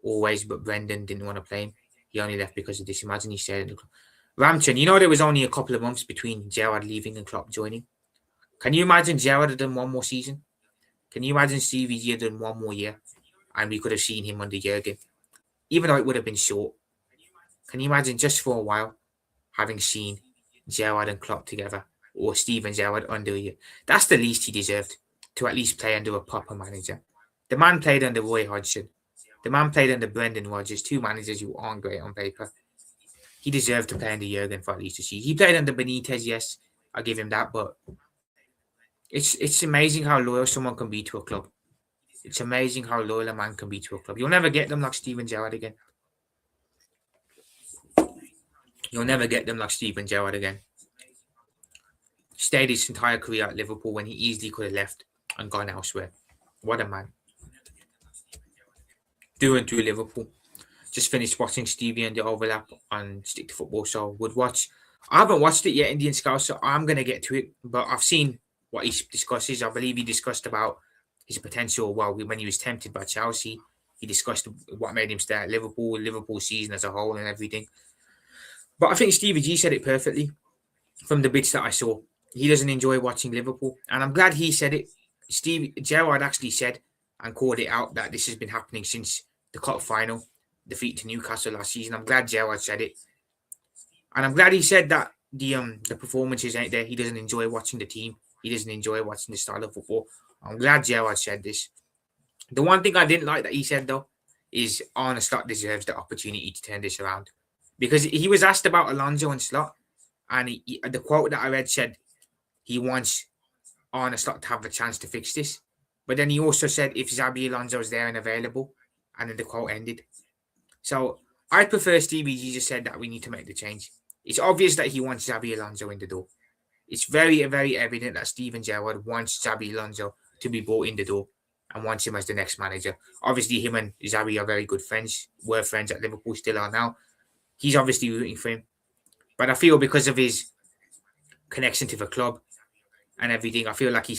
always, but Brendan didn't want to play him. He only left because of this. Imagine he said, Ramton, you know there was only a couple of months between Gerrard leaving and Klopp joining. Can you imagine Gerrard had done one more season? Can you imagine Stevie had done one more year? And we could have seen him under Jurgen. Even though it would have been short. Can you imagine just for a while having seen Gerrard and Klopp together? Or Steven Gerrard under you? That's the least he deserved. To at least play under a proper manager. The man played under Roy Hodgson. The man played under Brendan Rodgers. 2 managers who aren't great on paper. He deserved to play under Jurgen for at least a season. He played under Benitez, yes. I'll give him that, but it's amazing how loyal someone can be to a club. It's amazing how loyal a man can be to a club. You'll never get them like Steven Gerrard again. You'll never get them like Steven Gerrard again. Stayed his entire career at Liverpool when he easily could have left and gone elsewhere. What a man. through and through Liverpool. Just finished watching Stevie and the overlap on Stick to Football, so would watch. I haven't watched it yet, Indian Scout, so I'm gonna get to it. But I've seen what he discusses. I believe he discussed about his potential. Well, when he was tempted by Chelsea, he discussed what made him stay at Liverpool, Liverpool season as a whole, and everything. But I think Stevie G said it perfectly from the bits that I saw. He doesn't enjoy watching Liverpool, and I'm glad he said it. Steve Gerrard actually said and called it out that this has been happening since the cup final defeat to Newcastle last season. I'm glad Gerrard said it, and I'm glad he said that the performances ain't there. He doesn't enjoy watching the team. He doesn't enjoy watching the style of football. I'm glad Gerrard said this. The one thing I didn't like that he said though is Arne Slot deserves the opportunity to turn this around, because he was asked about Alonso and Slot, and the quote that I read said he wants Arne Slot to have the chance to fix this. But then he also said if Xabi Alonso is there and available, and then the quote ended. So I prefer Stevie G just said that we need to make the change. It's obvious that he wants Xabi Alonso in the door. It's very, very evident that Steven Gerrard wants Xabi Alonso to be brought in the door and wants him as the next manager. Obviously, him and Xabi are very good friends. Were friends at Liverpool, still are now. He's obviously rooting for him. But I feel because of his connection to the club and everything, I feel like he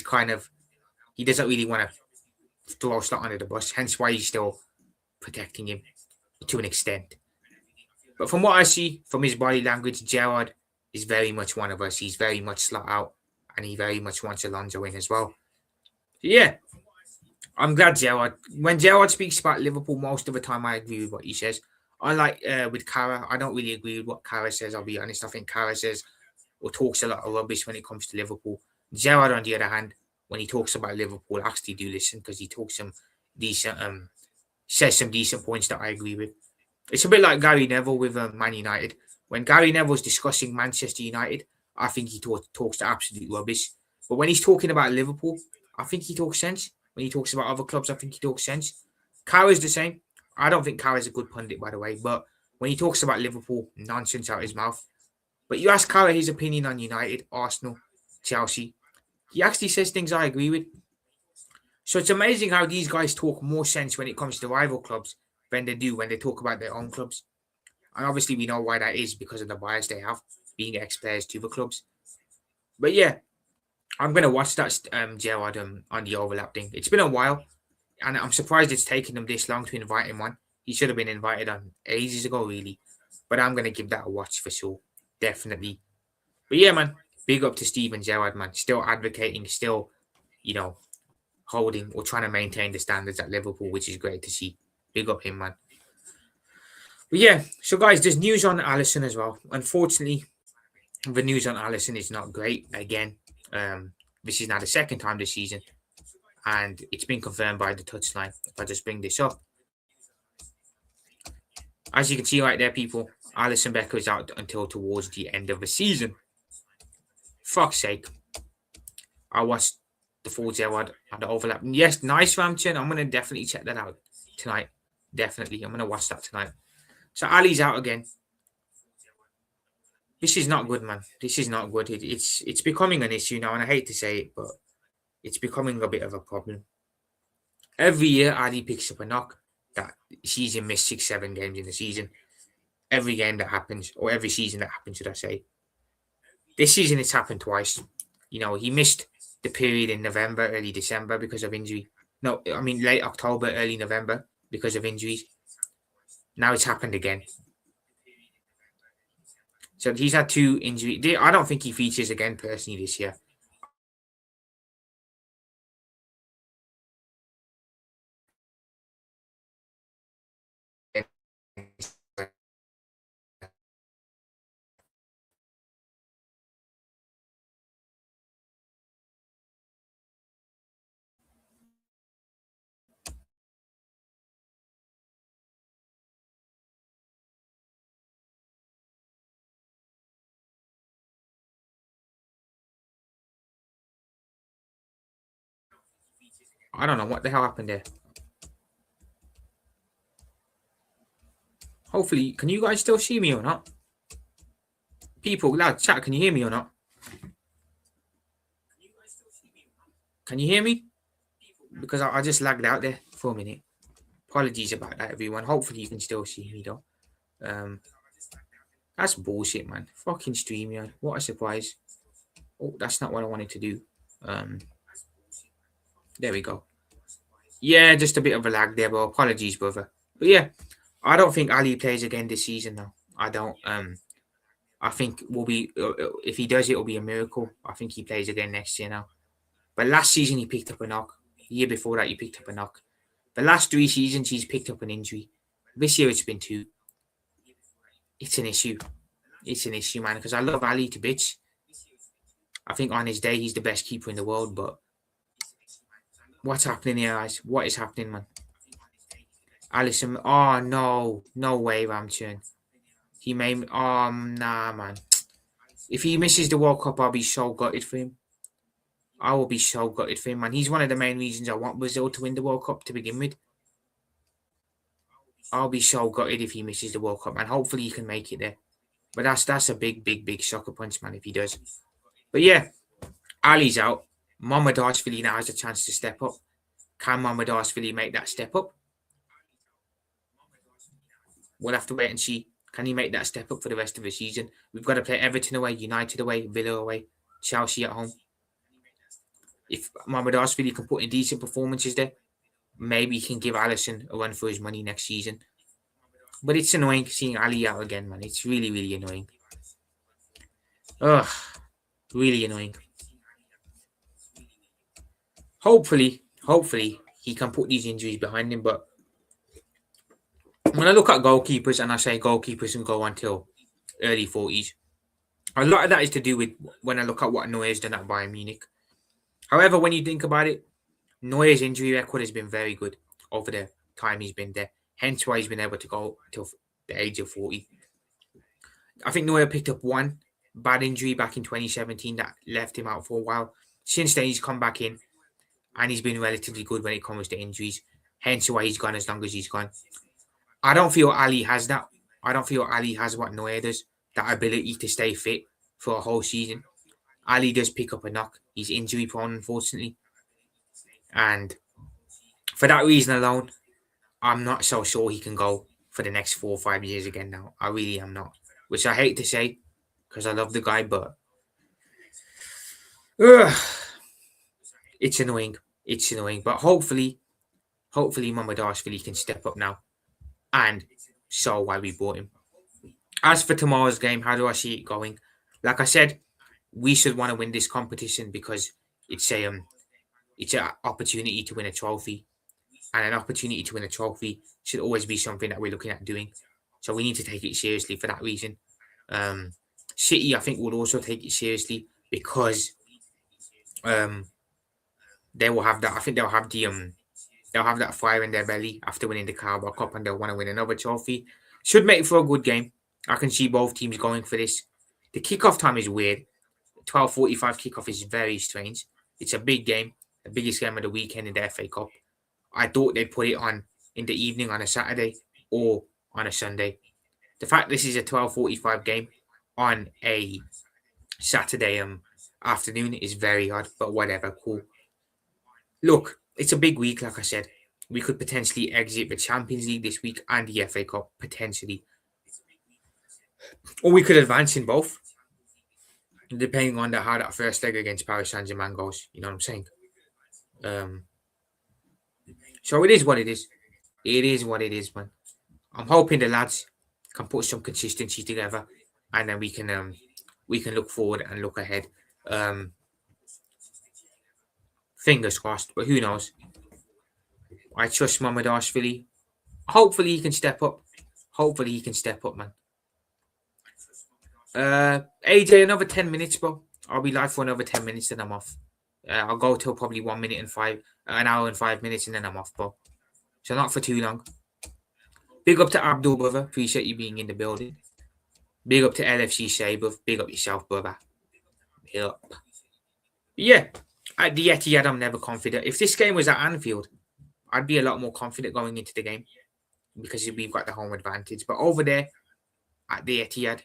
doesn't really want to throw Slot under the bus. Hence why he's still protecting him to an extent. But from what I see from his body language, Gerrard is very much one of us. He's very much Slot out, and he very much wants Alonso in as well. So yeah, I'm glad Gerrard. When Gerrard speaks about Liverpool, most of the time I agree with what he says. Unlike with Kara, I don't really agree with what Kara says. I'll be honest. I think Kara says or talks a lot of rubbish when it comes to Liverpool. Gerrard, on the other hand, when he talks about Liverpool, I actually do listen because he talks some decent, says some decent points that I agree with. It's a bit like Gary Neville with Man United. When Gary Neville's discussing Manchester United, I think he talks to absolute rubbish. But when he's talking about Liverpool, I think he talks sense. When he talks about other clubs, I think he talks sense. Kara's the same. I don't think Kara's a good pundit, by the way. But when he talks about Liverpool, nonsense out his mouth. But you ask Kara his opinion on United, Arsenal, Chelsea. He actually says things I agree with. So it's amazing how these guys talk more sense when it comes to rival clubs than they do when they talk about their own clubs. And obviously we know why that is because of the bias they have, being ex-players to the clubs. But yeah, I'm going to watch that Gerrard on the overlap thing. It's been a while, and I'm surprised it's taken them this long to invite him on. He should have been invited on ages ago, really. But I'm going to give that a watch for sure. Definitely. But yeah, man, big up to Steven Gerrard, man. Still advocating, still, holding or trying to maintain the standards at Liverpool, which is great to see. Big up him, man. But yeah, so guys, there's news on Alisson as well. Unfortunately, the news on Alisson is not great. Again, this is now the second time this season, and it's been confirmed by the touchline. If I just bring this up, as you can see right there, people, Alisson Becker is out until towards the end of the season. Fuck's sake. I watched the full Gerrard and the overlap. Yes, nice Ramchin. I'm going to definitely check that out tonight. Definitely. I'm going to watch that tonight. So Ali's out again. This is not good, man. This is not good. It's becoming an issue now, and I hate to say it, but it's becoming a bit of a problem. Every year, Ali picks up a knock that season missed 6-7 games in the season. Every game that happens, or every season that happens, should I say. This season, it's happened twice. He missed the period in November, early December because of injury. No, I mean late October, early November because of injuries. Now it's happened again. So he's had 2 injuries. I don't think he features again personally this year. I don't know what the hell happened there. Hopefully, can you guys still see me or not? People, loud chat, can you hear me or not? Can you hear me? Because I just lagged out there for a minute. Apologies about that, everyone. Hopefully you can still see me though. That's bullshit, man. Fucking StreamYard. What a surprise. Oh, that's not what I wanted to do. There we go. Yeah, just a bit of a lag there, but apologies, brother. But yeah, I don't think Ali plays again this season now. I don't. I think will be if he does, it will be a miracle. I think he plays again next year now. But last season he picked up a knock. The year before that he picked up a knock. The last 3 seasons he's picked up an injury. This year it's been 2. It's an issue. It's an issue, man. Because I love Ali to bits. I think on his day he's the best keeper in the world. But what's happening here, guys? What is happening, man? Alisson. Oh no, no way, Ramchurn. He made me. Oh nah, man. If he misses the World Cup, I'll be so gutted for him. I will be so gutted for him, man. He's one of the main reasons I want Brazil to win the World Cup to begin with. I'll be so gutted if he misses the World Cup, man. Hopefully he can make it there. But that's a big sucker punch, man, if he does. But yeah, Ali's out. Mamardashvili now has a chance to step up. Can Mamardashvili make that step up? We'll have to wait and see. Can he make that step up for the rest of the season? We've got to play Everton away, United away, Villa away, Chelsea at home. If Mamardashvili can put in decent performances there, maybe he can give Alisson a run for his money next season. But it's annoying seeing Ali out again, man. It's really annoying. Ugh, really annoying. Hopefully he can put these injuries behind him. But when I look at goalkeepers and I say goalkeepers can go until early 40s, a lot of that is to do with when I look at what Neuer's done at Bayern Munich. However, when you think about it, Neuer's injury record has been very good over the time he's been there. Hence why he's been able to go till the age of 40. I think Neuer picked up one bad injury back in 2017 that left him out for a while. Since then, he's come back in and he's been relatively good when it comes to injuries. Hence why he's gone as long as he's gone. I don't feel Ali has that. I don't feel Ali has what Neuer does, that ability to stay fit for a whole season. Ali does pick up a knock. He's injury prone, unfortunately. And for that reason alone, I'm not so sure he can go for the next 4 or 5 years again now. I really am not. Which I hate to say because I love the guy, but it's annoying. It's annoying. But hopefully Mamardashvili can step up now and show why we bought him. As for tomorrow's game, how do I see it going? Like I said, we should want to win this competition because it's an opportunity to win a trophy. And an opportunity to win a trophy should always be something that we're looking at doing. So we need to take it seriously for that reason. City, I think, will also take it seriously because they will have that. I think they'll have that fire in their belly after winning the Carabao Cup, and they'll want to win another trophy. Should make for a good game. I can see both teams going for this. The kickoff time is weird. 12:45 kickoff is very strange. It's a big game, the biggest game of the weekend in the FA Cup. I thought they'd put it on in the evening on a Saturday or on a Sunday. The fact this is a 12:45 game on a Saturday afternoon is very odd, but whatever, cool. Look, it's a big week, like I said. We could potentially exit the Champions League this week and the FA Cup, potentially. Or we could advance in both, depending on how that first leg against Paris Saint-Germain goes. You know what I'm saying? So it is what it is. It is what it is, man. I'm hoping the lads can put some consistency together, and then we can look forward and look ahead. Fingers crossed, but who knows? I trust Mamardashvili. Hopefully he can step up. Hopefully he can step up, man. AJ, another 10 minutes, bro. I'll be live for another 10 minutes, then I'm off. I'll go till probably 1 minute and an hour and 5 minutes, and then I'm off, bro. So not for too long. Big up to Abdul, brother. Appreciate you being in the building. Big up to LFC Sabre. Big up yourself, brother. Big up. Yeah, at the Etihad, I'm never confident. If this game was at Anfield, I'd be a lot more confident going into the game because we've got the home advantage. But over there, at the Etihad,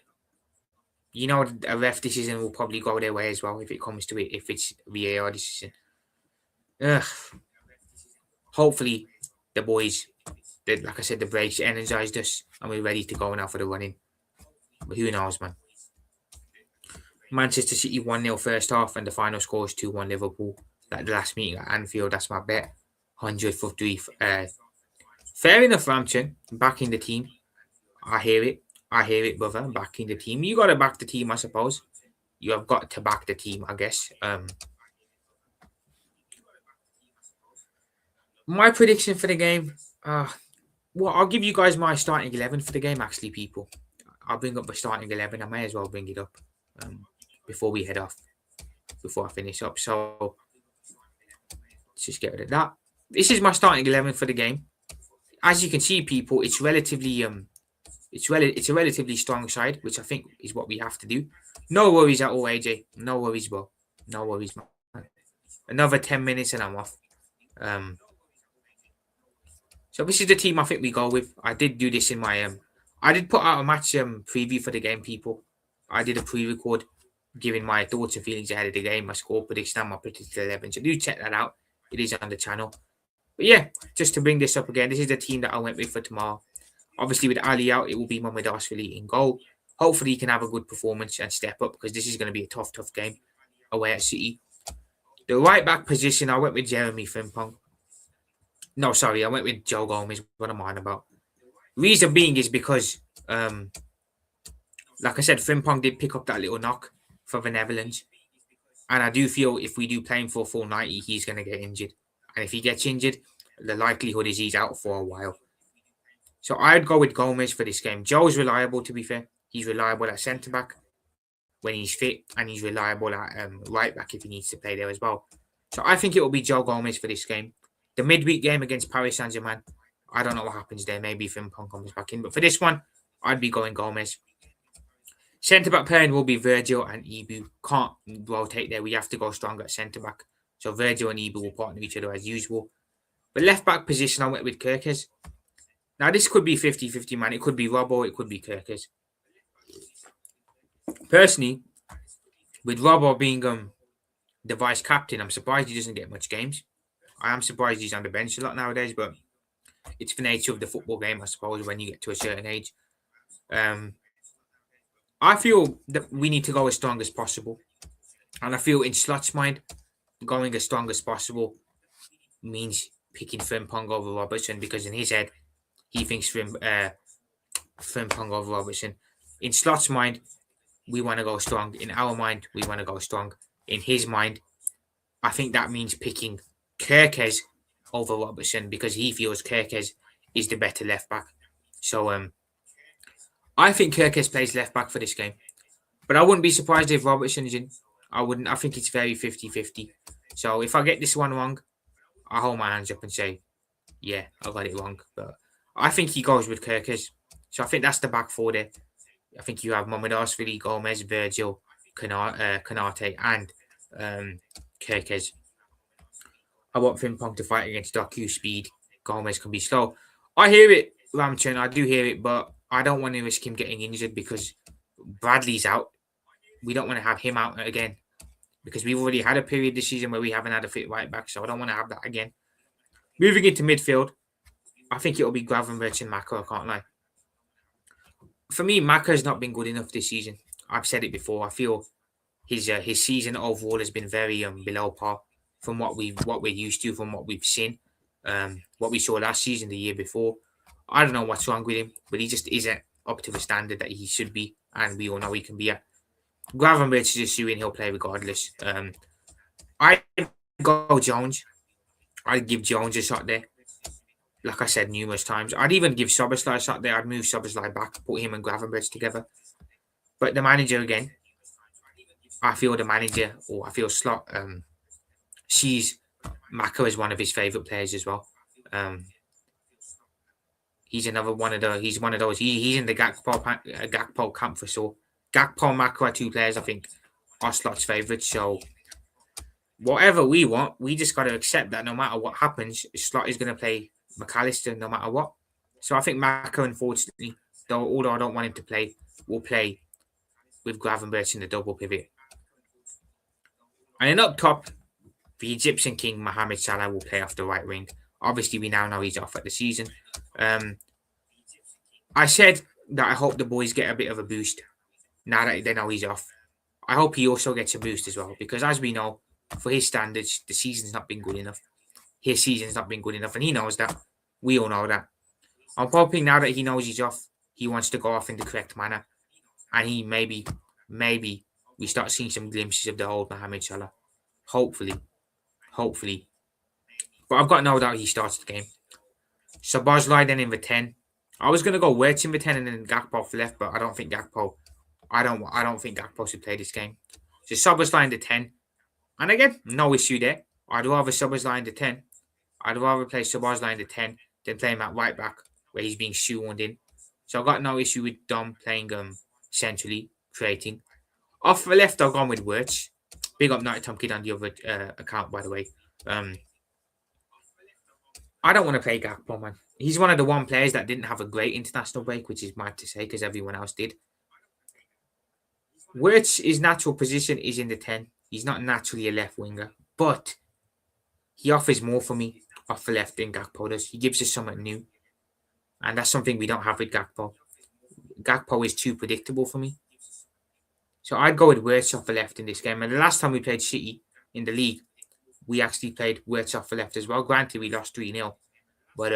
you know, a ref decision will probably go their way as well if it comes to it, if it's VAR decision. Hopefully, the boys like I said, the breaks energised us, and we're ready to go now for the running. But who knows, man? Manchester City 1-0 first half, and the final score is 2-1 Liverpool. Like the last meeting at Anfield, that's my bet. 100 for 3. Fair enough, Ramton. Backing the team. I hear it. I hear it, brother. Backing the team. You got to back the team, I suppose. You have got to back the team, I guess. My prediction for the game. Well, I'll give you guys my starting 11 for the game, actually, people. I'll bring up the starting 11. I may as well bring it up before we head off, before I finish up. So, let's just get rid of that. This is my starting 11 for the game. As you can see, people, it's relatively it's a relatively strong side, which I think is what we have to do. No worries at all, AJ. No worries, bro. No worries, man. Another 10 minutes and I'm off. So this is the team I think we go with. I did do this in my I did put out a match preview for the game, people. I did a pre-record giving my thoughts and feelings ahead of the game, my score prediction, and my predicted 11. So do check that out. It is on the channel. But yeah, just to bring this up again, this is the team that I went with for tomorrow. Obviously, with Ali out, it will be Mohamed Asfali in goal. Hopefully, he can have a good performance and step up because this is going to be a tough game away at City. The right back position, I went with Jeremy Frimpong. No, sorry, I went with Joe Gomez. What am I on about? Reason being is because, like I said, Frimpong did pick up that little knock for the Netherlands. And I do feel if we do play him for a full 90, he's going to get injured. And if he gets injured, the likelihood is he's out for a while. So I'd go with Gomez for this game. Joe's reliable, to be fair. He's reliable at centre-back when he's fit, and he's reliable at right-back if he needs to play there as well. So I think it will be Joe Gomez for this game. The midweek game against Paris Saint-Germain, I don't know what happens there. Maybe Frimpong comes back in. But for this one, I'd be going Gomez. Centre-back pairing will be Virgil and Ibu. Can't rotate there. We have to go strong at centre-back. So Virgil and Ibu will partner each other as usual. But left-back position, I went with Kirkes. Now, this could be 50-50, man. It could be Robbo, it could be Kirkes. Personally, with Robbo being the vice captain, I'm surprised he doesn't get much games. I am surprised he's on the bench a lot nowadays, but it's the nature of the football game, I suppose, when you get to a certain age. I feel that we need to go as strong as possible. And I feel in Slot's mind, going as strong as possible means picking Frimpong over Robertson because in his head, he thinks Frimpong over Robertson. In Slot's mind, we want to go strong. In our mind, we want to go strong. In his mind, I think that means picking Kirkes over Robertson because he feels Kirkes is the better left back. So I think Kirkes plays left back for this game. But I wouldn't be surprised if Robertson is in. I wouldn't. I think it's very 50-50. So if I get this one wrong, I hold my hands up and say, yeah, I got it wrong. But I think he goes with Kirkes. So I think that's the back four there. I think you have Mohamed Asfali, Gomez, Virgil, Kanate, and Kirkes. I want Frimpong to fight against Doku speed. Gomez can be slow. I hear it, Ramchan. I do hear it, but I don't want to risk him getting injured because Bradley's out. We don't want to have him out again because we've already had a period this season where we haven't had a fit right back, so I don't want to have that again. Moving into midfield, I think it'll be Gravenberch and Maka, I can't lie. For me, Maka has not been good enough this season. I've said it before. I feel his season overall has been very below par from what we're used to, from what we've seen, what we saw last season, the year before. I don't know what's wrong with him, but he just isn't up to the standard that he should be, and we all know he can be at. Gravenberch is a shoo-in, he'll play regardless. I'd go Jones. I'd give Jones a shot there. Like I said numerous times. I'd even give Szoboszlai a shot there. I'd move Szoboszlai back, put him and Gravenberch together. But the manager again, I feel Slot sees Maka as one of his favourite players as well. He's another one of those. He's one of those. He's in the Gakpo camp for sure. Gakpo and Maka are two players I think are Slot's favourites. So whatever we want, we just got to accept that no matter what happens, Slot is going to play McAllister no matter what. So I think Maka, unfortunately, although I don't want him to play, will play with Gravenberch in the double pivot. And then up top, the Egyptian king Mohamed Salah will play off the right wing. Obviously, we now know he's off at the season. I said that I hope the boys get a bit of a boost now that they know he's off. I hope he also gets a boost as well, because as we know, for his standards, the season's not been good enough. His season's not been good enough, and he knows that. We all know that. I'm hoping now that he knows he's off, he wants to go off in the correct manner, and he maybe we start seeing some glimpses of the old Mohamed Salah. Hopefully. But I've got no doubt he starts the game. Szoboszlai then in the 10. I was gonna go Wirtz in the 10 and then Gakpo for left, but I don't think Gakpo should play this game. So Szoboszlai in the 10. And again, no issue there. I'd rather Szoboszlai in the 10. I'd rather play Szoboszlai in the 10 than play him at right back where he's being shoehorned in. So I've got no issue with Dom playing centrally, creating. Off the left, I've gone with Wirtz. Big up Night Tom Kid on the other account, by the way. I don't want to play Gakpo, man. He's one of the one players that didn't have a great international break, which is mad to say because everyone else did. Wirtz's natural position is in the 10. He's not naturally a left winger, but he offers more for me off the left than Gakpo does. He gives us something new, and that's something we don't have with Gakpo. Gakpo is too predictable for me. So I'd go with Wirtz off the left in this game. And the last time we played City in the league, we actually played Wirtz off the left as well. Granted, we lost 3-0. But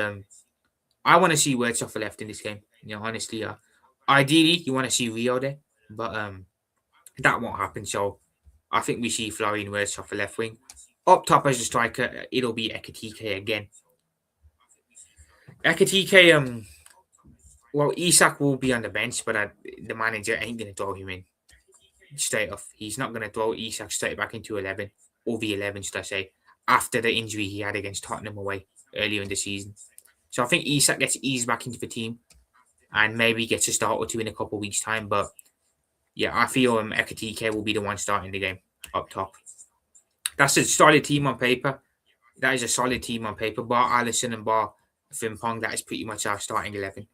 I want to see Wirtz off the left in this game. Honestly, ideally, you want to see Rio there. But that won't happen. So I think we see Florian Wirtz off the left wing. Up top as a striker, it'll be Ekitike again. Ekitike, well, Isak will be on the bench, but the manager ain't going to throw him in straight off. He's not going to throw Isak straight back into 11, or the 11, should I say, after the injury he had against Tottenham away earlier in the season. So I think Isak gets eased back into the team and maybe gets a start or two in a couple of weeks' time. But yeah, I feel Ekitike will be the one starting the game up top. That's a solid team on paper. That is a solid team on paper. Bar Alisson and bar Frimpong, that is pretty much our starting 11.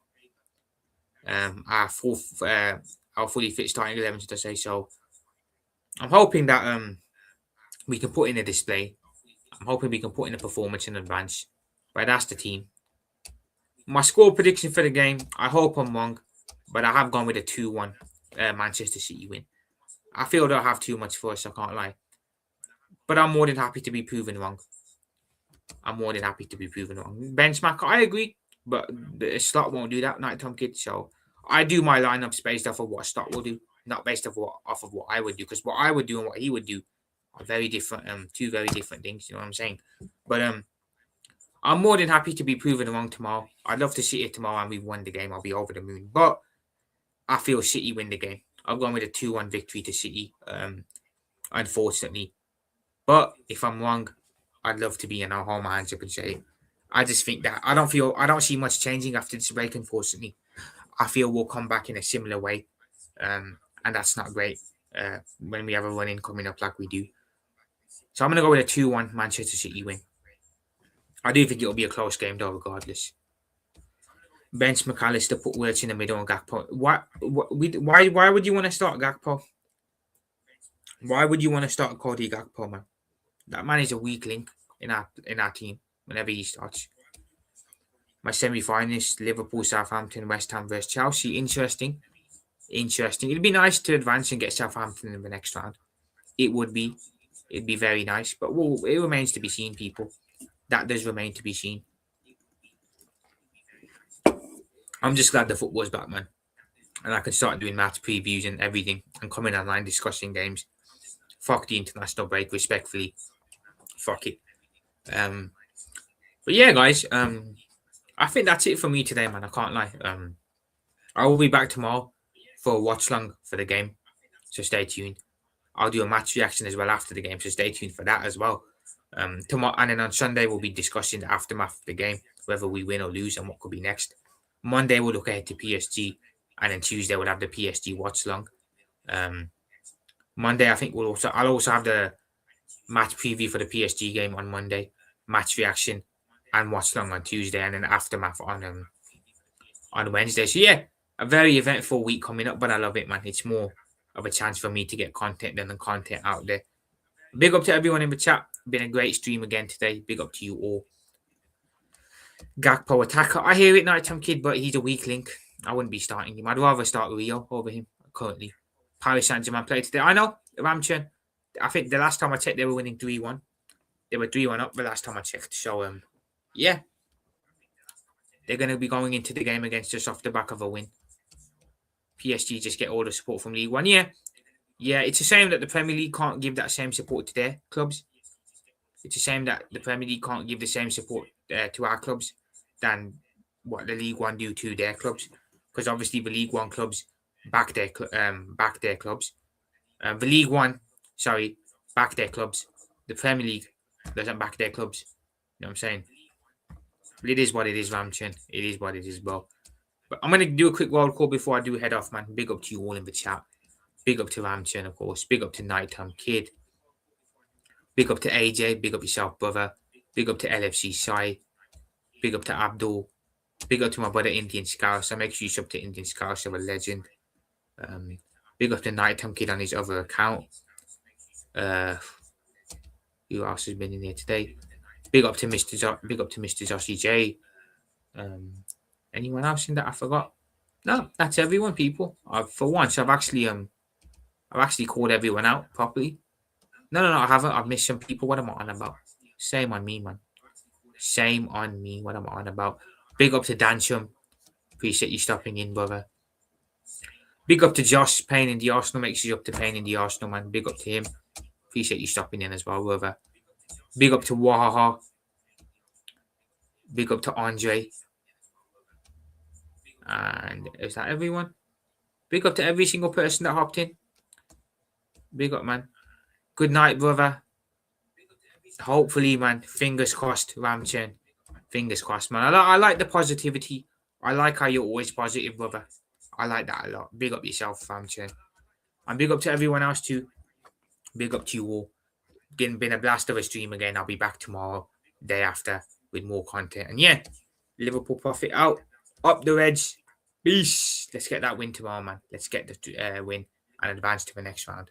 Our fully fit starting 11, should I say. So I'm hoping that we can put in a display. I'm hoping we can put in a performance in advance. But that's the team. My score prediction for the game, I hope I'm wrong, but I have gone with a 2-1 Manchester City win. I feel they'll have too much for us, I can't lie. But I'm more than happy to be proven wrong. Benchmark, I agree, but the slot won't do that, Night Tom Kid. So I do my lineups based off of what slot will do, not based off of what I would do, because what I would do and what he would do are very different, two very different things. You know what I'm saying? But I'm more than happy to be proven wrong tomorrow. I'd love to see it tomorrow and we've won the game. I'll be over the moon. But I feel City win the game. I'm going with a 2-1 victory to City, unfortunately. But if I'm wrong, I'd love to be, hold my hands up and say it. I just think that I don't see much changing after this break, unfortunately. I feel we'll come back in a similar way. And that's not great when we have a run-in coming up like we do. So I'm going to go with a 2-1 Manchester City win. I do think it'll be a close game, though, regardless. Bench McAllister, put Wirtz in the middle and Gakpo. Why would you want to start Gakpo? Why would you want to start Cody Gakpo, man? That man is a weak link in our team whenever he starts. My semi-finalists, Liverpool, Southampton, West Ham versus Chelsea. Interesting. It'd be nice to advance and get Southampton in the next round. It'd be very nice, but it remains to be seen, people. That does remain to be seen. I'm just glad the football's back, man. And I can start doing match previews and everything and coming online discussing games. Fuck the international break, respectfully. Fuck it. But yeah, guys, I think that's it for me today, man. I can't lie. I will be back tomorrow for a watch long for the game. So stay tuned. I'll do a match reaction as well after the game. So stay tuned for that as well. Tomorrow, and then on Sunday we'll be discussing the aftermath of the game, whether we win or lose and what could be next. Monday we'll look ahead to PSG, and then Tuesday we'll have the PSG watch long. Monday I think I'll also have the match preview for the PSG game on Monday, match reaction and watch long on Tuesday, and then aftermath on Wednesday. So yeah, a very eventful week coming up, but I love it, man. It's more of a chance for me to get content than the content out there. Big up to everyone in the chat. Been a great stream again today. Big up to you all. Gakpo attacker. I hear it, Nighttime Kid, but he's a weak link. I wouldn't be starting him. I'd rather start Rio over him currently. Paris Saint-Germain played today. I know, Ramchen. I think the last time I checked, they were winning 3-1. They were 3-1 up the last time I checked. So, yeah, they're going to be going into the game against us off the back of a win. PSG just get all the support from League One. Yeah, it's a shame that the Premier League can't give that same support to their clubs. It's a shame that the Premier League can't give the same support to our clubs than what the League One do to their clubs. Because obviously the League One clubs back their clubs. The League One, back their clubs. The Premier League doesn't back their clubs. You know what I'm saying? But it is what it is, Ramchin. It is what it is, bro. But I'm going to do a quick world call before I do head off, man. Big up to you all in the chat. Big up to Ramchin, of course. Big up to Nighttime Kid. Big up to AJ. Big up yourself, brother. Big up to LFC Sai. Big up to Abdul. Big up to my brother Indian Scout. So make sure you sub to Indian Scout, you're a legend. Big up to Nighttime Kid on his other account. Who else has been in here today? Big up to Mr. Joshy J. Anyone else in that I forgot? No, that's everyone, people. For once, I've actually called everyone out properly. No, I haven't. I've missed some people. What am I on about? Shame on me, man. Shame on me. What am I on about? Big up to Dansham. Appreciate you stopping in, brother. Big up to Josh, Payne in the Arsenal. Make sure you're up to Payne in the Arsenal, man. Big up to him. Appreciate you stopping in as well, brother. Big up to Wahaha. Big up to Andre. And is that everyone? Big up to every single person that hopped in. Big up, man. Good night, brother. Hopefully, man. Fingers crossed, Ramchen. Fingers crossed, man. I like the positivity. I like how you're always positive, brother. I like that a lot. Big up yourself, Ramchen. And big up to everyone else, too. Big up to you all. Been a blast of a stream again. I'll be back tomorrow, day after, with more content. And yeah, Liverpool profit out. Up the Reds. Peace. Let's get that win tomorrow, man. Let's get the win and advance to the next round.